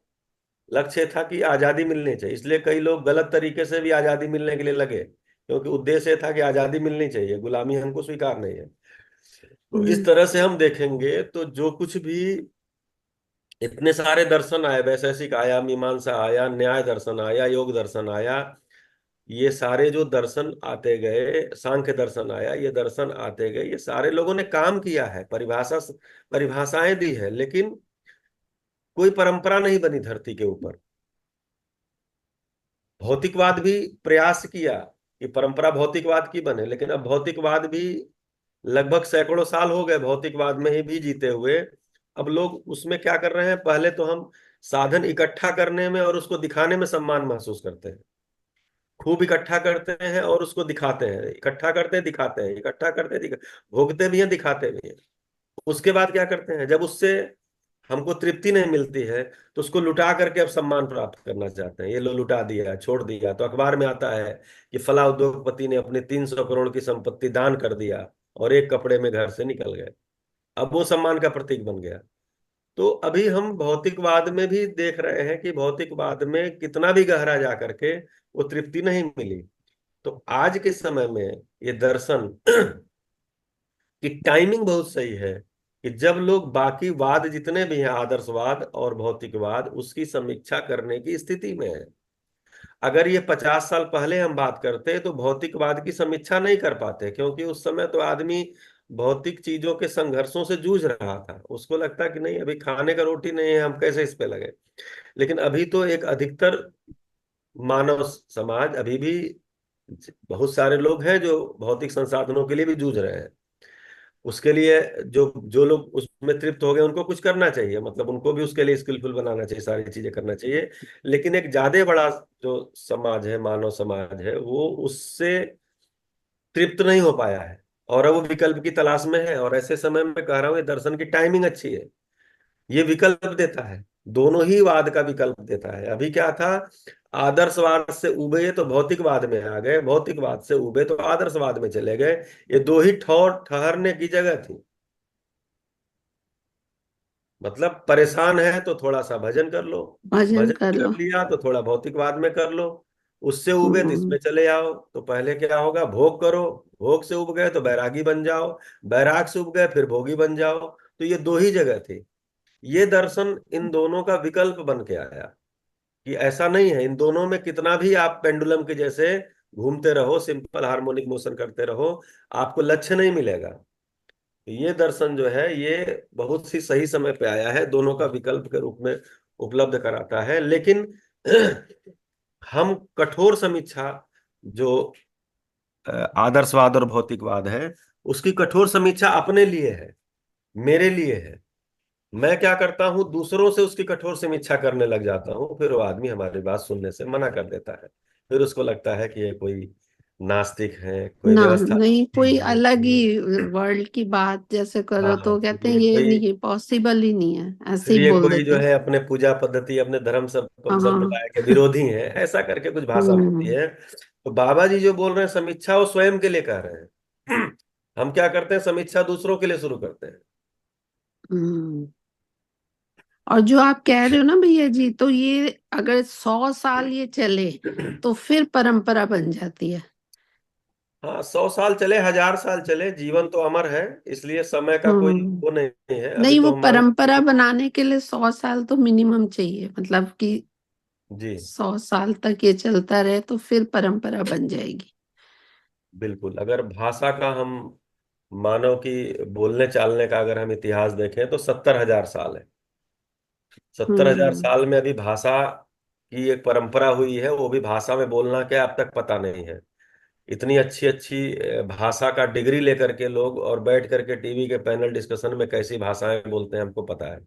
लक्ष्य था कि आजादी मिलनी चाहिए। इसलिए कई लोग गलत तरीके से भी आजादी मिलने के लिए लगे, क्योंकि उद्देश्य था कि आजादी मिलनी चाहिए, गुलामी हमको स्वीकार नहीं है। तो इस हम्म। तरह से हम देखेंगे तो जो कुछ भी, इतने सारे दर्शन आए, वैशेषिक आया, मीमांसा आया, न्याय दर्शन आया, योग दर्शन आया, ये सारे जो दर्शन आते गए, सांख्य दर्शन आया, ये दर्शन आते गए, ये सारे लोगों ने काम किया है, परिभाषाएं दी है, लेकिन कोई परंपरा नहीं बनी धरती के ऊपर। भौतिकवाद भी प्रयास किया कि परंपरा भौतिकवाद की बने, लेकिन अब भौतिकवाद भी लगभग सैकड़ों साल हो गए भौतिकवाद में ही भी जीते हुए। अब लोग उसमें क्या कर रहे हैं, पहले तो हम साधन इकट्ठा करने में और उसको दिखाने में सम्मान महसूस करते हैं, खूब इकट्ठा करते हैं और उसको दिखाते हैं, इकट्ठा करते हैं दिखाते हैं, इकट्ठा करते हैं भोगते भी हैं दिखाते भी हैं। उसके बाद क्या करते हैं, जब उससे हमको तृप्ति नहीं मिलती है तो उसको लुटा करके अब सम्मान प्राप्त करना चाहते हैं। ये लो लुटा दिया, छोड़ दिया, तो अखबार में आता है कि फला उद्योगपति ने अपने 300 करोड़ की संपत्ति दान कर दिया और एक कपड़े में घर से निकल गए। अब वो सम्मान का प्रतीक बन गया। तो अभी हम भौतिकवाद में भी देख रहे हैं कि भौतिकवाद में कितना भी गहरा जा करके वो तृप्ति नहीं मिली। तो आज के समय में ये दर्शन कि टाइमिंग बहुत सही है, कि जब लोग बाकी वाद जितने भी हैं, आदर्शवाद और भौतिकवाद, उसकी समीक्षा करने की स्थिति में है। अगर ये 50 साल पहले हम बात करते तो भौतिकवाद की समीक्षा नहीं कर पाते, क्योंकि उस समय तो आदमी भौतिक चीजों के संघर्षों से जूझ रहा था, उसको लगता कि नहीं अभी खाने का रोटी नहीं है, हम कैसे इस पे लगे। लेकिन अभी तो एक अधिकतर मानव समाज अभी भी, बहुत सारे लोग हैं जो भौतिक संसाधनों के लिए भी जूझ रहे हैं। उसके लिए जो जो लोग उसमें तृप्त हो गए उनको कुछ करना चाहिए, मतलब उनको भी उसके लिए स्किलफुल बनाना चाहिए, सारी चीजें करना चाहिए। लेकिन एक ज्यादा बड़ा जो समाज है, मानव समाज है, वो उससे तृप्त नहीं हो पाया है, और अब वो विकल्प की तलाश में है। और ऐसे समय में कह रहा हूँ, ये दर्शन की टाइमिंग अच्छी है, ये विकल्प देता है, दोनों ही वाद का विकल्प देता है। अभी क्या था, आदर्शवाद से उबे तो भौतिकवाद में आ गए, भौतिकवाद से उबे तो आदर्शवाद में चले गए। ये दो ही ठौर ठहरने की जगह थी। मतलब परेशान है तो थोड़ा सा भजन कर लो, भजन भजन कर कर लो। लिया तो थोड़ा भौतिकवाद में कर लो, उससे उबे तो हम्म। इसमें चले आओ। तो पहले क्या होगा, भोग करो, भोग से उब गए तो बैरागी बन जाओ, बैराग से उब गए फिर भोगी बन जाओ। तो ये दो ही जगह थी। ये दर्शन इन दोनों का विकल्प बन के आया, कि ऐसा नहीं है, इन दोनों में कितना भी आप पेंडुलम के जैसे घूमते रहो, सिंपल हार्मोनिक मोशन करते रहो, आपको लक्ष्य नहीं मिलेगा। ये दर्शन जो है ये बहुत सी सही समय पे आया है, दोनों का विकल्प के रूप में उपलब्ध कराता है। लेकिन हम कठोर समीक्षा, जो आदर्शवाद और भौतिकवाद है, उसकी कठोर समीक्षा अपने लिए है, मेरे लिए है। मैं क्या करता हूं, दूसरों से उसकी कठोर समीक्षा करने लग जाता हूं, फिर वो आदमी हमारी बात सुनने से मना कर देता है। फिर उसको लगता है कि ये कोई नास्तिक हैं, कोई ना व्यवस्था नहीं, कोई है, अलग ही कोई वर्ल्ड की बात जैसे करो हाँ, तो कहते हैं ये कोई नहीं, ये पॉसिबल ही नहीं है, ऐसे फिर ही ये बोल कोई देते जो हैं। है अपने पूजा पद्धति, अपने धर्म सब हाँ। संप्रदाय के विरोधी हैं, ऐसा करके कुछ भाषा होती हम्म। है। तो बाबा जी जो बोल रहे हैं समीक्षा, वो स्वयं के लिए कह रहे हैं। हम क्या करते हैं, समीक्षा दूसरों के लिए शुरू करते हैं। हम्म। और जो आप कह रहे हो ना भैया जी, तो ये अगर 100 साल ये चले तो फिर परंपरा बन जाती है। हाँ, 100 साल चले, 1000 साल चले, जीवन तो अमर है, इसलिए समय का कोई हम्म। वो नहीं है। अभी नहीं, वो तो हम मान परंपरा बनाने के लिए 100 साल तो मिनिमम चाहिए, मतलब कि जी 100 साल तक ये चलता रहे तो फिर परंपरा बन जाएगी। बिल्कुल। अगर भाषा का हम मानव की बोलने चालने का अगर हम इतिहास देखें तो 70,000 साल है। 70,000 हम्म। साल में अभी भाषा की एक परंपरा हुई है, वो भी भाषा में बोलना क्या अब तक पता नहीं है। इतनी अच्छी अच्छी भाषा का डिग्री लेकर के लोग और बैठ करके टीवी के पैनल डिस्कशन में कैसी भाषाएं बोलते हैं हमको पता है।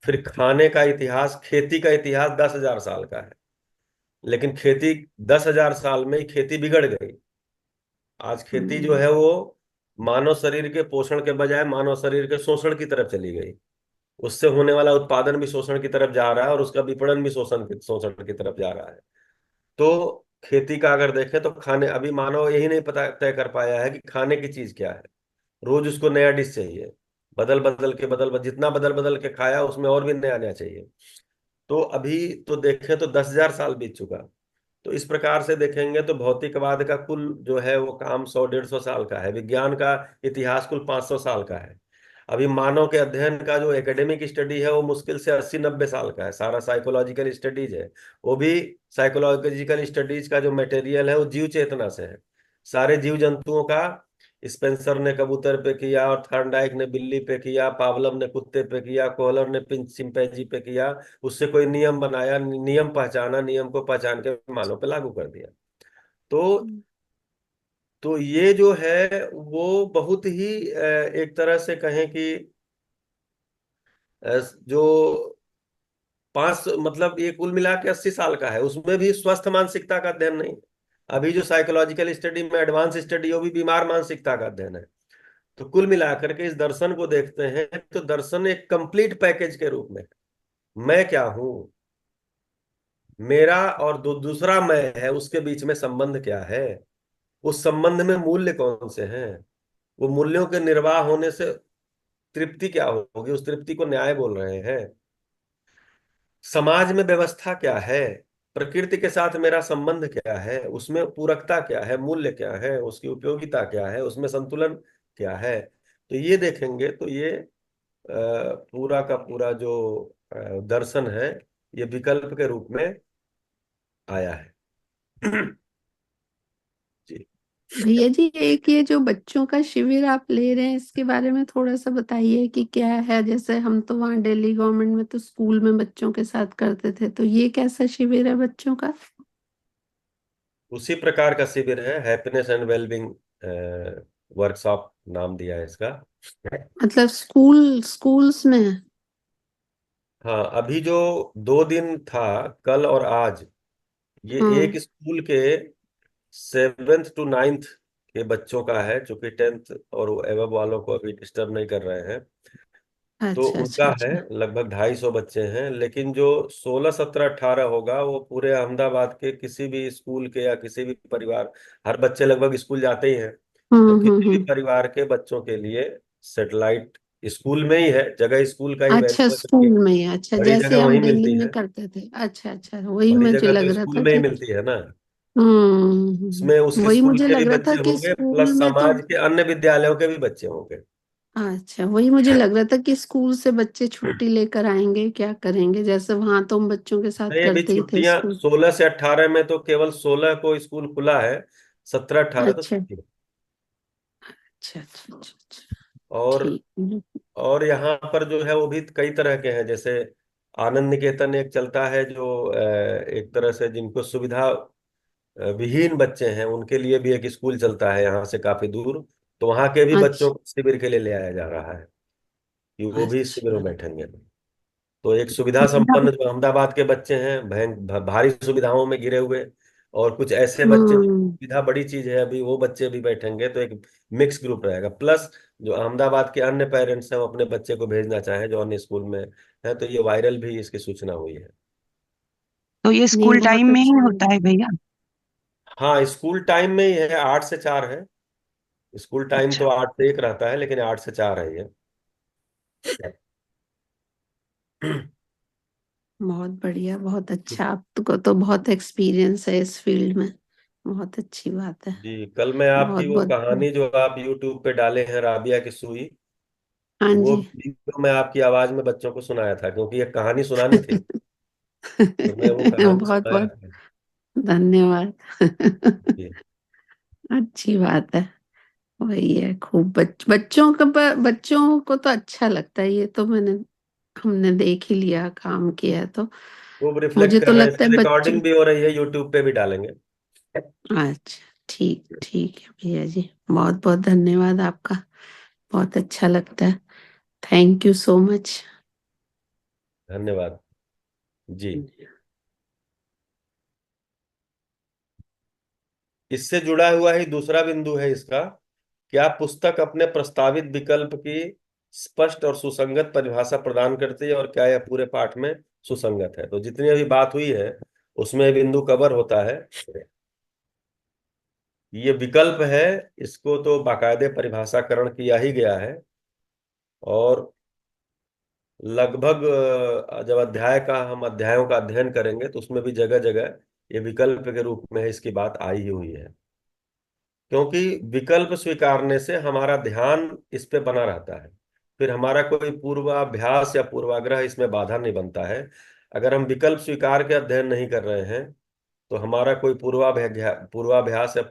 फिर खाने का इतिहास, खेती का इतिहास 10,000 साल का है, लेकिन खेती 10,000 साल में ही खेती बिगड़ गई। आज खेती जो हम्म। है वो मानव शरीर के पोषण के बजाय मानव शरीर के शोषण की तरफ चली गई। उससे होने वाला उत्पादन भी शोषण की तरफ जा रहा है और उसका विपणन भी शोषण की तरफ जा रहा है। तो खेती का अगर देखें तो खाने, अभी मानव यही नहीं पता तय कर पाया है कि खाने की चीज क्या है। रोज उसको नया डिश चाहिए, जितना बदल बदल के खाया उसमें और भी नया नया चाहिए। तो अभी तो देखें तो 10,000 साल बीत चुका। तो इस प्रकार से देखेंगे तो भौतिकवाद का कुल जो है वो काम 100-150 साल का है, विज्ञान का इतिहास कुल 500 साल का है। अभी मानव के अध्ययन का जो एकेडमिक स्टडी है वो मुश्किल से 80-90 साल का है। सारा साइकोलॉजिकल स्टडीज है, वो भी साइकोलॉजिकल स्टडीज का जो मटेरियल है वो जीव चेतना से है। सारे जीव जंतुओं का, स्पेंसर ने कबूतर पे किया और थॉर्नडाइक ने बिल्ली पे किया, पावलव ने कुत्ते पे किया, कोहलर ने चिंपैंजी पे किया। उससे कोई नियम बनाया, नियम पहचाना, नियम को पहचान के मानव पे लागू कर दिया। तो ये जो है वो बहुत ही एक तरह से कहें कि जो पांच, मतलब ये कुल मिला के 80 साल का है, उसमें भी स्वस्थ मानसिकता का अध्ययन नहीं। अभी जो साइकोलॉजिकल स्टडी में एडवांस स्टडी, वो भी बीमार मानसिकता का अध्ययन है। तो कुल मिलाकर के इस दर्शन को देखते हैं तो दर्शन एक कंप्लीट पैकेज के रूप में, मैं क्या हूं, मेरा और दूसरा मैं है, उसके बीच में संबंध क्या है, उस संबंध में मूल्य कौन से हैं, वो मूल्यों के निर्वाह होने से तृप्ति क्या होगी, उस तृप्ति को न्याय बोल रहे हैं। समाज में व्यवस्था क्या है, प्रकृति के साथ मेरा संबंध क्या है, उसमें पूरकता क्या है, मूल्य क्या है, उसकी उपयोगिता क्या है, उसमें संतुलन क्या है। तो ये देखेंगे तो ये पूरा का पूरा जो दर्शन है, ये विकल्प के रूप में आया है। जी। भैया जी, एक ये जो बच्चों का शिविर आप ले रहे हैं, इसके बारे में थोड़ा सा बताइए कि क्या है। जैसे हम तो वहाँ दिल्ली गवर्नमेंट में तो स्कूल में बच्चों के साथ करते थे, तो ये कैसा शिविर है बच्चों का? उसी प्रकार का शिविर है, हैप्पीनेस एंड वेलबींग वर्कशॉप नाम दिया है इसका। मतलब स्कूल्स में है? हाँ, अभी जो 2 दिन था, कल और आज, ये हाँ। एक स्कूल के 7th to 9th के बच्चों का है, जो कि 10th और एवब वालों को अभी डिस्टर्ब नहीं कर रहे हैं। तो अच्छा अच्छा उनका है, अच्छा। लगभग 250 बच्चे हैं। लेकिन जो 16, 17, 18 होगा वो पूरे अहमदाबाद के किसी भी स्कूल के या किसी भी परिवार, हर बच्चे लगभग स्कूल जाते ही हैं, तो किसी भी हम्म। परिवार के बच्चों के लिए सेटेलाइट स्कूल में ही है, जगह स्कूल का ही अच्छा, वैल्यू है, क्योंकि स्कूल में ही, अच्छा, बड़ी जैसे जगह हम वहीं दिल्ली मिलती में है। करते थे। अच्छा अच्छा, वही बड़ी मुझे जगह लग तो रहा स्कूल था में ही कि मिलती है ना। उसमें उस वही स्कूल मुझे के भी लग रहा था बच्चे कि होंगे, स्कूल प्लस में तो, समाज के अन्य विद्यालयों के भी बच्चे होंगे। अच्छा, वही मुझे लग रहा था कि स्कूल से बच्चे छुट्टी लेकर आएंगे, क्या करेंगे, जैसे वहां तो हम बच्चों के साथ नहीं, अभी करते ही थे छुट्टियां स्कूल। 16 से 18 में तो केवल 16 को स्कूल खुला है, 17, 18 तो अच्छा छुट्टी है। अच्छा अच्छा अच्छा अच्छा। और ठीक है। यहाँ पर जो है वो भी कई तरह के हैं, जैसे आनंद निकेतन एक चलता है, जो एक तरह से जिनको सुविधा विहीन बच्चे हैं उनके लिए भी एक स्कूल चलता है यहाँ से काफी दूर। तो वहाँ के भी अच्छा बच्चों को शिविर के लिए ले आया जा रहा है कि वो भी इस शिविर अच्छा। में बैठेंगे। तो एक सुविधा संपन्न जो अहमदाबाद के बच्चे हैं, भारी सुविधाओं में घिरे हुए, और कुछ ऐसे बच्चे, हम्म। सुविधा बड़ी चीज है, अभी वो बच्चे भी बैठेंगे तो एक मिक्स ग्रुप रहेगा। प्लस जो अहमदाबाद के अन्य पेरेंट्स हैं वो अपने बच्चे को भेजना चाहें जो अन्य स्कूल में है, तो ये वायरल भी इसकी सूचना हुई है। तो ये नहीं, स्कूल टाइम बहुत में ही अच्छा होता है भैया? हाँ, स्कूल टाइम में ही है, 8 से 4 है। स्कूल टाइम अच्छा। तो 8 से 1 रहता है, लेकिन 8 से 4 है ये। बहुत बढ़िया, बहुत अच्छा। आपको तो बहुत एक्सपीरियंस है इस फील्ड में, बहुत अच्छी बात है। जी, कल मैं बहुत आपकी वो बहुत कहानी जो आप यूट्यूब पे डाले हैं, राबिया की सुई, हाँ वो जी। वीडियो मैं आपकी आवाज में बच्चों को सुनाया था, क्योंकि ये कहानी सुनानी थी, तो मैं वो कहानी बहुत सुनाया बहुत था। धन्यवाद। जी। अच्छी बात है। वही है, खूब बच्चों का बच्चों को तो अच्छा लगता है ये, तो हमने देख ही लिया, काम किया है तो। खूब रिफ्लेक्ट मुझे कर तो रहे हैं, लगता है इसकी बच्चों। रिकॉर्डिंग भी हो रही है, यूट्यूब पे भी डालेंगे। अच्छा, ठीक ठीक है भैया जी, बहुत बहुत धन्यवाद आपका। बहुत अच्छा लगता है। Thank you so much. धन्यवाद जी। इससे जुड़ा हुआ ही दूसरा बिंदु है इसका, क्या पुस्तक अपने प्रस्तावित विकल्प की स्पष्ट और सुसंगत परिभाषा प्रदान करती है, और क्या यह पूरे पाठ में सुसंगत है। तो जितनी अभी बात हुई है उसमें बिंदु कवर होता है। ये विकल्प है, इसको तो बाकायदे परिभाषाकरण किया ही गया है, और लगभग जब अध्याय का हम अध्यायों का अध्ययन करेंगे तो उसमें भी जगह जगह ये विकल्प के रूप में इसकी बात आई ही हुई है। क्योंकि विकल्प स्वीकारने से हमारा ध्यान इस पे बना रहता है, फिर हमारा कोई पूर्वाभ्यास या पूर्वाग्रह इसमें बाधा नहीं बनता है। अगर हम विकल्प स्वीकार के अध्ययन नहीं कर रहे हैं तो हमारा कोई पूर्वाभ्यास या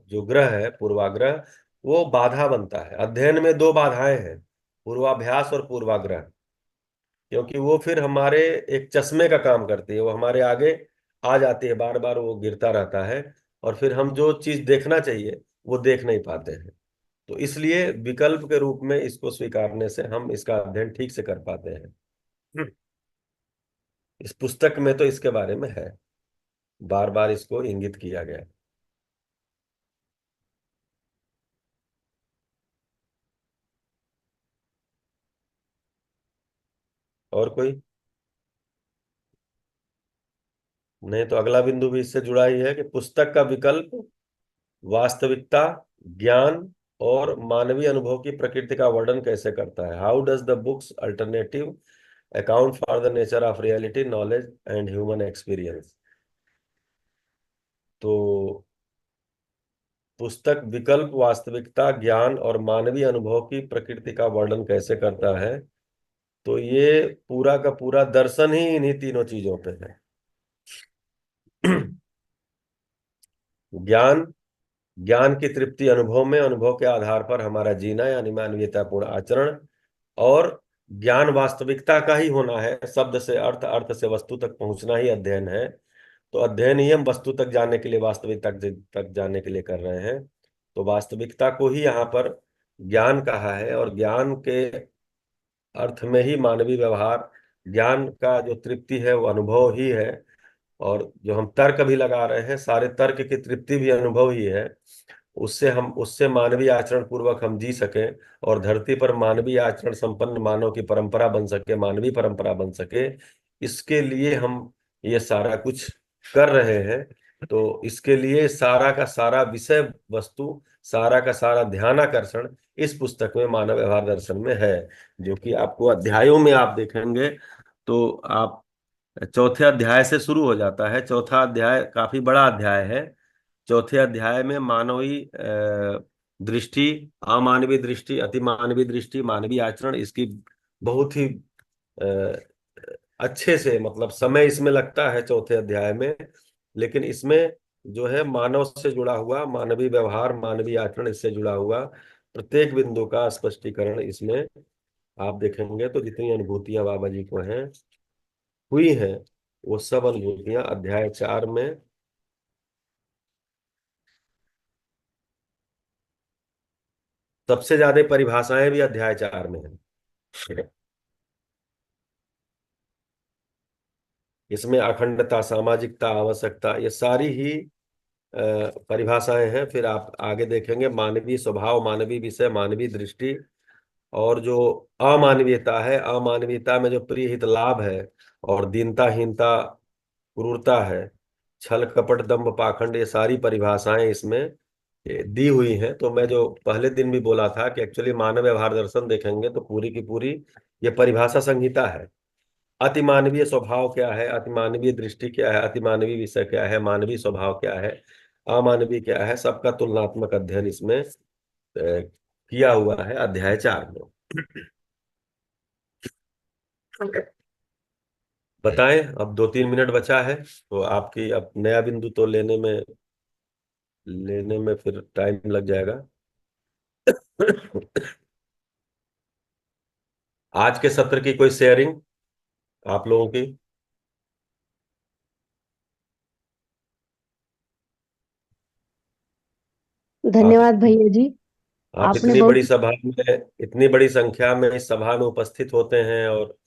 जो ग्रह है, पूर्वाग्रह, वो बाधा बनता है। अध्ययन में दो बाधाएं हैं, पूर्वाभ्यास और पूर्वाग्रह, क्योंकि वो फिर हमारे एक चश्मे का काम करती है, वो हमारे आगे आ जाती है, बार बार वो गिरता रहता है, और फिर हम जो चीज देखना चाहिए वो देख नहीं पाते हैं। तो इसलिए विकल्प के रूप में इसको स्वीकारने से हम इसका अध्ययन ठीक से कर पाते हैं। इस पुस्तक में तो इसके बारे में है, बार बार इसको इंगित किया गया है। और कोई नहीं तो अगला बिंदु भी इससे जुड़ा ही है कि पुस्तक का विकल्प वास्तविकता, ज्ञान और मानवीय अनुभव की प्रकृति का वर्णन कैसे करता है। How does the books alternative account for the nature of reality, knowledge and human experience. तो पुस्तक विकल्प, वास्तविकता, ज्ञान और मानवीय अनुभव की प्रकृति का वर्णन कैसे करता है, तो ये पूरा का पूरा दर्शन ही इन्हीं तीनों चीजों पे है। ज्ञान, ज्ञान की तृप्ति अनुभव में, अनुभव के आधार पर हमारा जीना यानी मानवीयतापूर्ण आचरण, और ज्ञान वास्तविकता का ही होना है, शब्द से अर्थ, अर्थ से वस्तु तक पहुंचना ही अध्ययन है। तो अध्ययन ही हम वस्तु तक जाने के लिए, वास्तविकता तक जाने के लिए कर रहे हैं। तो वास्तविकता को ही यहाँ पर ज्ञान कहा है, और ज्ञान के अर्थ में ही मानवीय व्यवहार, ज्ञान का जो तृप्ति है वो अनुभव ही है, और जो हम तर्क भी लगा रहे हैं सारे तर्क की तृप्ति भी अनुभव ही है। उससे मानवीय आचरण पूर्वक हम जी सकें, और धरती पर मानवीय आचरण संपन्न मानव की परंपरा बन सके, मानवीय परंपरा बन सके, इसके लिए हम ये सारा कुछ कर रहे हैं। तो इसके लिए सारा का सारा विषय वस्तु, सारा का सारा ध्यानाकर्षण इस पुस्तक में मानव व्यवहार दर्शन में है, जो कि आपको अध्यायों में आप देखेंगे तो आप चौथे अध्याय से शुरू हो जाता है। चौथा अध्याय काफी बड़ा अध्याय है। चौथे अध्याय में मानवीय दृष्टि, अमानवीय दृष्टि, अतिमानवीय दृष्टि, मानवीय आचरण, इसकी बहुत ही अ, अच्छे से, मतलब समय इसमें लगता है चौथे अध्याय में, लेकिन इसमें जो है मानव से जुड़ा हुआ, मानवीय व्यवहार, मानवीय आचरण, इससे जुड़ा हुआ प्रत्येक बिंदु का स्पष्टीकरण इसमें आप देखेंगे। तो जितनी अनुभूतियां बाबा जी को हैं, हुई हैं, वो सब अनुभूतियां अध्याय 4 में। सबसे ज्यादा परिभाषाएं भी अध्याय 4 में है। इसमें अखंडता, सामाजिकता, आवश्यकता, ये सारी ही परिभाषाएं हैं। फिर आप आगे देखेंगे मानवीय स्वभाव, मानवीय विषय, मानवीय दृष्टि, और जो अमानवीयता है, अमानवीयता में जो प्रिय हित लाभ है, और दीनता, हीनता, क्रूरता है, छल कपट दंभ पाखंड, ये सारी परिभाषाएं इसमें दी हुई हैं। तो मैं जो पहले दिन भी बोला था कि एक्चुअली मानव व्यवहार दर्शन देखेंगे तो पूरी की पूरी ये परिभाषा संहिता है। अतिमानवीय स्वभाव क्या है, अतिमानवीय दृष्टि क्या है, अतिमानवीय विषय क्या है, मानवीय स्वभाव क्या है, अमानवीय क्या है, सबका तुलनात्मक अध्ययन इसमें किया हुआ है अध्याय 4 में। बताएं, अब 2-3 मिनट बचा है, तो आपकी अब नया बिंदु तो लेने में फिर टाइम लग जाएगा। आज के सत्र की कोई शेयरिंग आप लोगों की? आप धन्यवाद भैया जी। आप आपने इतनी बहुत बड़ी सभा में, इतनी बड़ी संख्या में इस सभा में उपस्थित होते हैं, और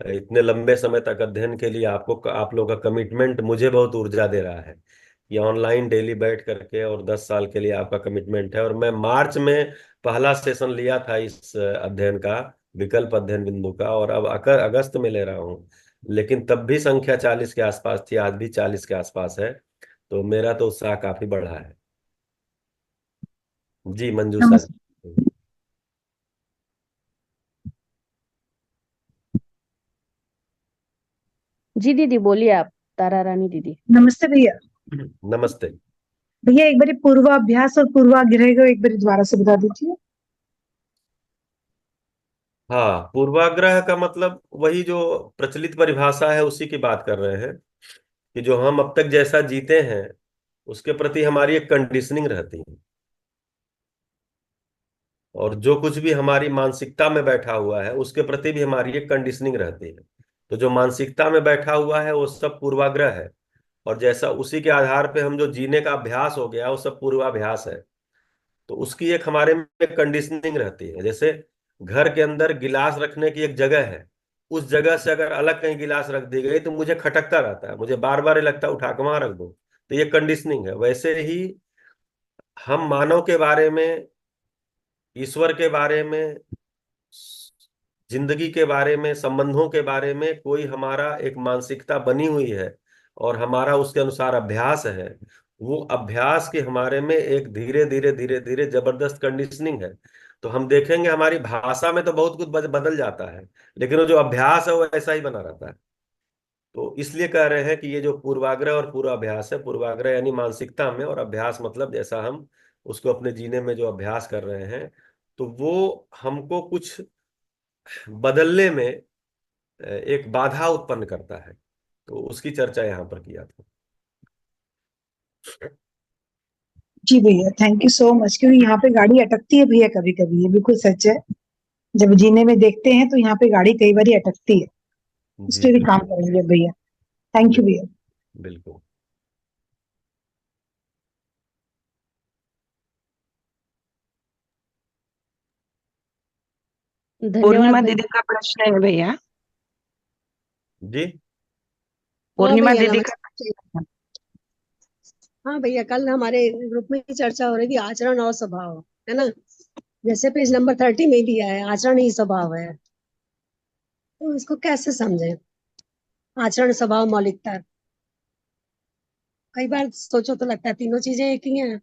इतने लंबे समय तक अध्ययन के लिए आपको, आप लोगों का कमिटमेंट मुझे बहुत ऊर्जा दे रहा है। ये ऑनलाइन डेली बैठ करके, और 10 साल के लिए आपका कमिटमेंट है। और मैं मार्च में पहला सेशन लिया था इस अध्ययन का, विकल्प अध्ययन बिंदु का, और अब अगस्त में ले रहा हूँ। लेकिन तब भी संख्या 40 के आसपास थी, आज भी 40 के आसपास है। तो मेरा तो उत्साह काफी बढ़ा है। जी मंजूषा नमस्ते। जी। जी दीदी बोलिए आप, तारा रानी दीदी। नमस्ते भैया। नमस्ते। भैया एक बार पूर्वाभ्यास और पूर्वाग्रह को एक बार दोबारा से बता दीजिए। हाँ, पूर्वाग्रह का मतलब वही जो प्रचलित परिभाषा है उसी की बात कर रहे हैं, कि जो हम अब तक जैसा जीते हैं उसके प्रति हमारी एक कंडीशनिंग रहती है, और जो कुछ भी हमारी मानसिकता में बैठा हुआ है उसके प्रति भी हमारी एक कंडीशनिंग रहती है। तो जो मानसिकता में बैठा हुआ है वो सब पूर्वाग्रह है, और जैसा उसी के आधार पे हम जो जीने का अभ्यास हो गया वो सब पूर्वाभ्यास है। तो उसकी एक हमारे में कंडीशनिंग रहती है। जैसे घर के अंदर गिलास रखने की एक जगह है, उस जगह से अगर अलग कहीं गिलास रख दी गई तो मुझे खटकता रहता है, मुझे बार बार ये लगता है उठा के वहां रख दो। तो ये कंडीशनिंग है। वैसे ही हम मानव के बारे में, ईश्वर के बारे में, जिंदगी के बारे में, संबंधों के बारे में कोई हमारा एक मानसिकता बनी हुई है, और हमारा उसके अनुसार अभ्यास है। वो अभ्यास की हमारे में एक धीरे धीरे धीरे धीरे जबरदस्त कंडीशनिंग है। तो हम देखेंगे हमारी भाषा में तो बहुत कुछ बदल जाता है, लेकिन वो जो अभ्यास है वो ऐसा ही बना रहता है। तो इसलिए कह रहे हैं कि ये जो पूर्वाग्रह और पूर्वाभ्यास है, पूर्वाग्रह यानी मानसिकता में, और अभ्यास मतलब जैसा हम उसको अपने जीने में जो अभ्यास कर रहे हैं, तो वो हमको कुछ बदलने में एक बाधा उत्पन्न करता है। तो उसकी चर्चा यहाँ पर किया था। जी भैया, थैंक यू सो मच। क्योंकि यहाँ पे गाड़ी अटकती है भैया कभी कभी, ये बिल्कुल सच है। जब जीने में देखते हैं तो यहाँ पे गाड़ी कई बार अटकती है। इस जी पे भी काम बिल्कुल। करेंगे भैया। थैंक यू भैया। बिल्कुल। धन्यवाद पूर्णिमा भैया। दीदी का प्रश्न है भैया। जी हाँ पूर्णिमा भैया दीदी का नमस्ते। प्रश्न है। हाँ भैया, कल हमारे ग्रुप में चर्चा हो रही थी आचरण और स्वभाव, है ना। जैसे पेज नंबर 30 में दिया है आचरण ही स्वभाव है, तो इसको कैसे समझे? आचरण, स्वभाव, मौलिकता। कई बार सोचो तो लगता है तीनों चीजें एक ही हैं।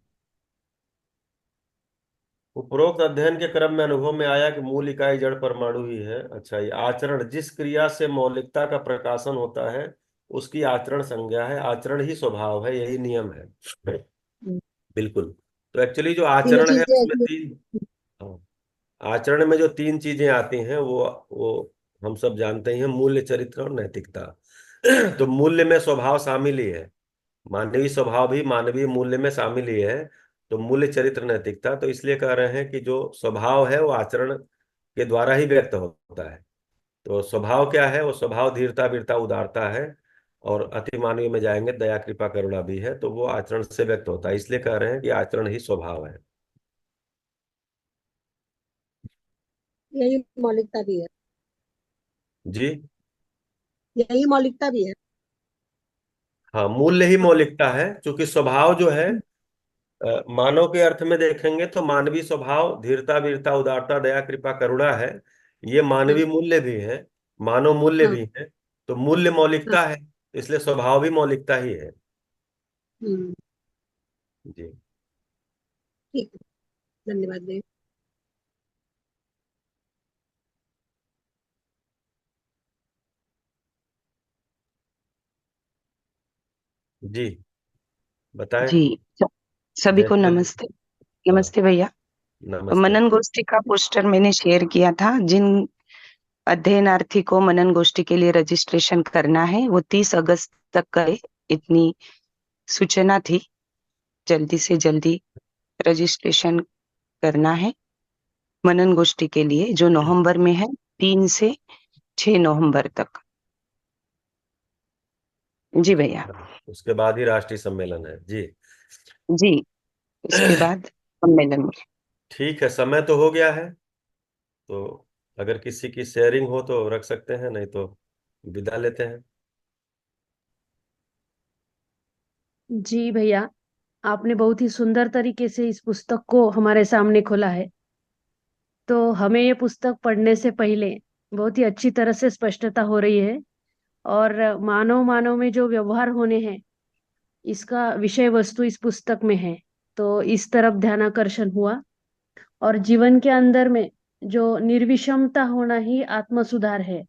उपरोक्त अध्ययन के क्रम में अनुभव में आया कि मूल इकाई जड़ परमाणु ही है। अच्छा, ये आचरण, जिस क्रिया से मौलिकता का प्रकाशन होता है उसकी आचरण संज्ञा है, आचरण ही स्वभाव है, यही नियम है। बिल्कुल। तो एक्चुअली जो तीनों आचरण है चीजें एक उसमें ही तीन, हाँ, आचरण में जो 3 चीजें आती हैं वो हम सब जानते ही हैं, मूल्य, चरित्र और नैतिकता। तो मूल्य में स्वभाव शामिल ही है, मानवीय स्वभाव भी मानवीय मूल्य में शामिल ही है। तो मूल्य, चरित्र, नैतिकता, तो इसलिए कह रहे हैं कि जो स्वभाव है वो आचरण के द्वारा ही व्यक्त होता है। तो स्वभाव क्या है? वो स्वभाव धीरता, वीरता, उदारता है, और अति मानवीय में जाएंगे दया, कृपा, करुणा भी है। तो वो आचरण से व्यक्त होता है, इसलिए कह रहे हैं कि आचरण ही स्वभाव है। यही मौलिकता भी है। जी। यही मौलिकता भी है। हाँ, मूल्य ही मौलिकता है, क्योंकि स्वभाव जो है मानव के अर्थ में देखेंगे तो मानवीय स्वभाव धीरता, वीरता, उदारता, दया, कृपा, करुणा है। ये मानवीय मूल्य भी है, मानव मूल्य हाँ भी है। तो मूल्य हाँ। मौलिकता है, इसलिए स्वभाव भी मौलिकता ही है। हम्म, जी। ठीक है, धन्यवाद भैया। जी बताएं। जी, सभी को जैसे नमस्ते। हाँ, नमस्ते भैया। नमस्ते। मनन गोष्ठी का पोस्टर मैंने शेयर किया था। जिन अध्ययनार्थी को मनन गोष्ठी के लिए रजिस्ट्रेशन करना है वो 30 अगस्त तक करे, इतनी सूचना थी। जल्दी से जल्दी रजिस्ट्रेशन करना है मनन गोष्ठी के लिए, जो नवंबर में है, 3 से 6 नवंबर तक। जी भैया। उसके बाद ही राष्ट्रीय सम्मेलन है। जी। जी, उसके बाद सम्मेलन में। ठीक है, समय तो हो गया है। तो अगर किसी की शेयरिंग हो तो रख सकते हैं, नहीं तो विदा लेते हैं। जी भैया, आपने बहुत ही सुंदर तरीके से इस पुस्तक को हमारे सामने खोला है। तो हमें ये पुस्तक पढ़ने से पहले बहुत ही अच्छी तरह से स्पष्टता हो रही है, और मानव मानव में जो व्यवहार होने हैं, इसका विषय वस्तु इस पुस्तक में है। तो इस तरफ ध्यानाकर्षण हुआ, और जीवन के अंदर में जो निर्विषमता होना ही आत्म सुधार है।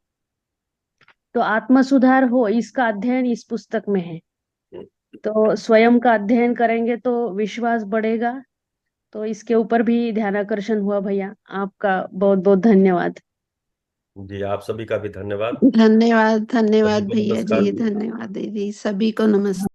तो आत्म सुधार हो, इसका अध्ययन इस पुस्तक में है। तो स्वयं का अध्ययन करेंगे तो विश्वास बढ़ेगा। तो इसके ऊपर भी ध्यानाकर्षण हुआ भैया। आपका बहुत बहुत धन्यवाद। जी, आप सभी का भी धन्यवाद। धन्यवाद, सभी धन्यवाद को भैया जी, नमस्कार। धन्यवाद दीदी, सभी को नमस्ते।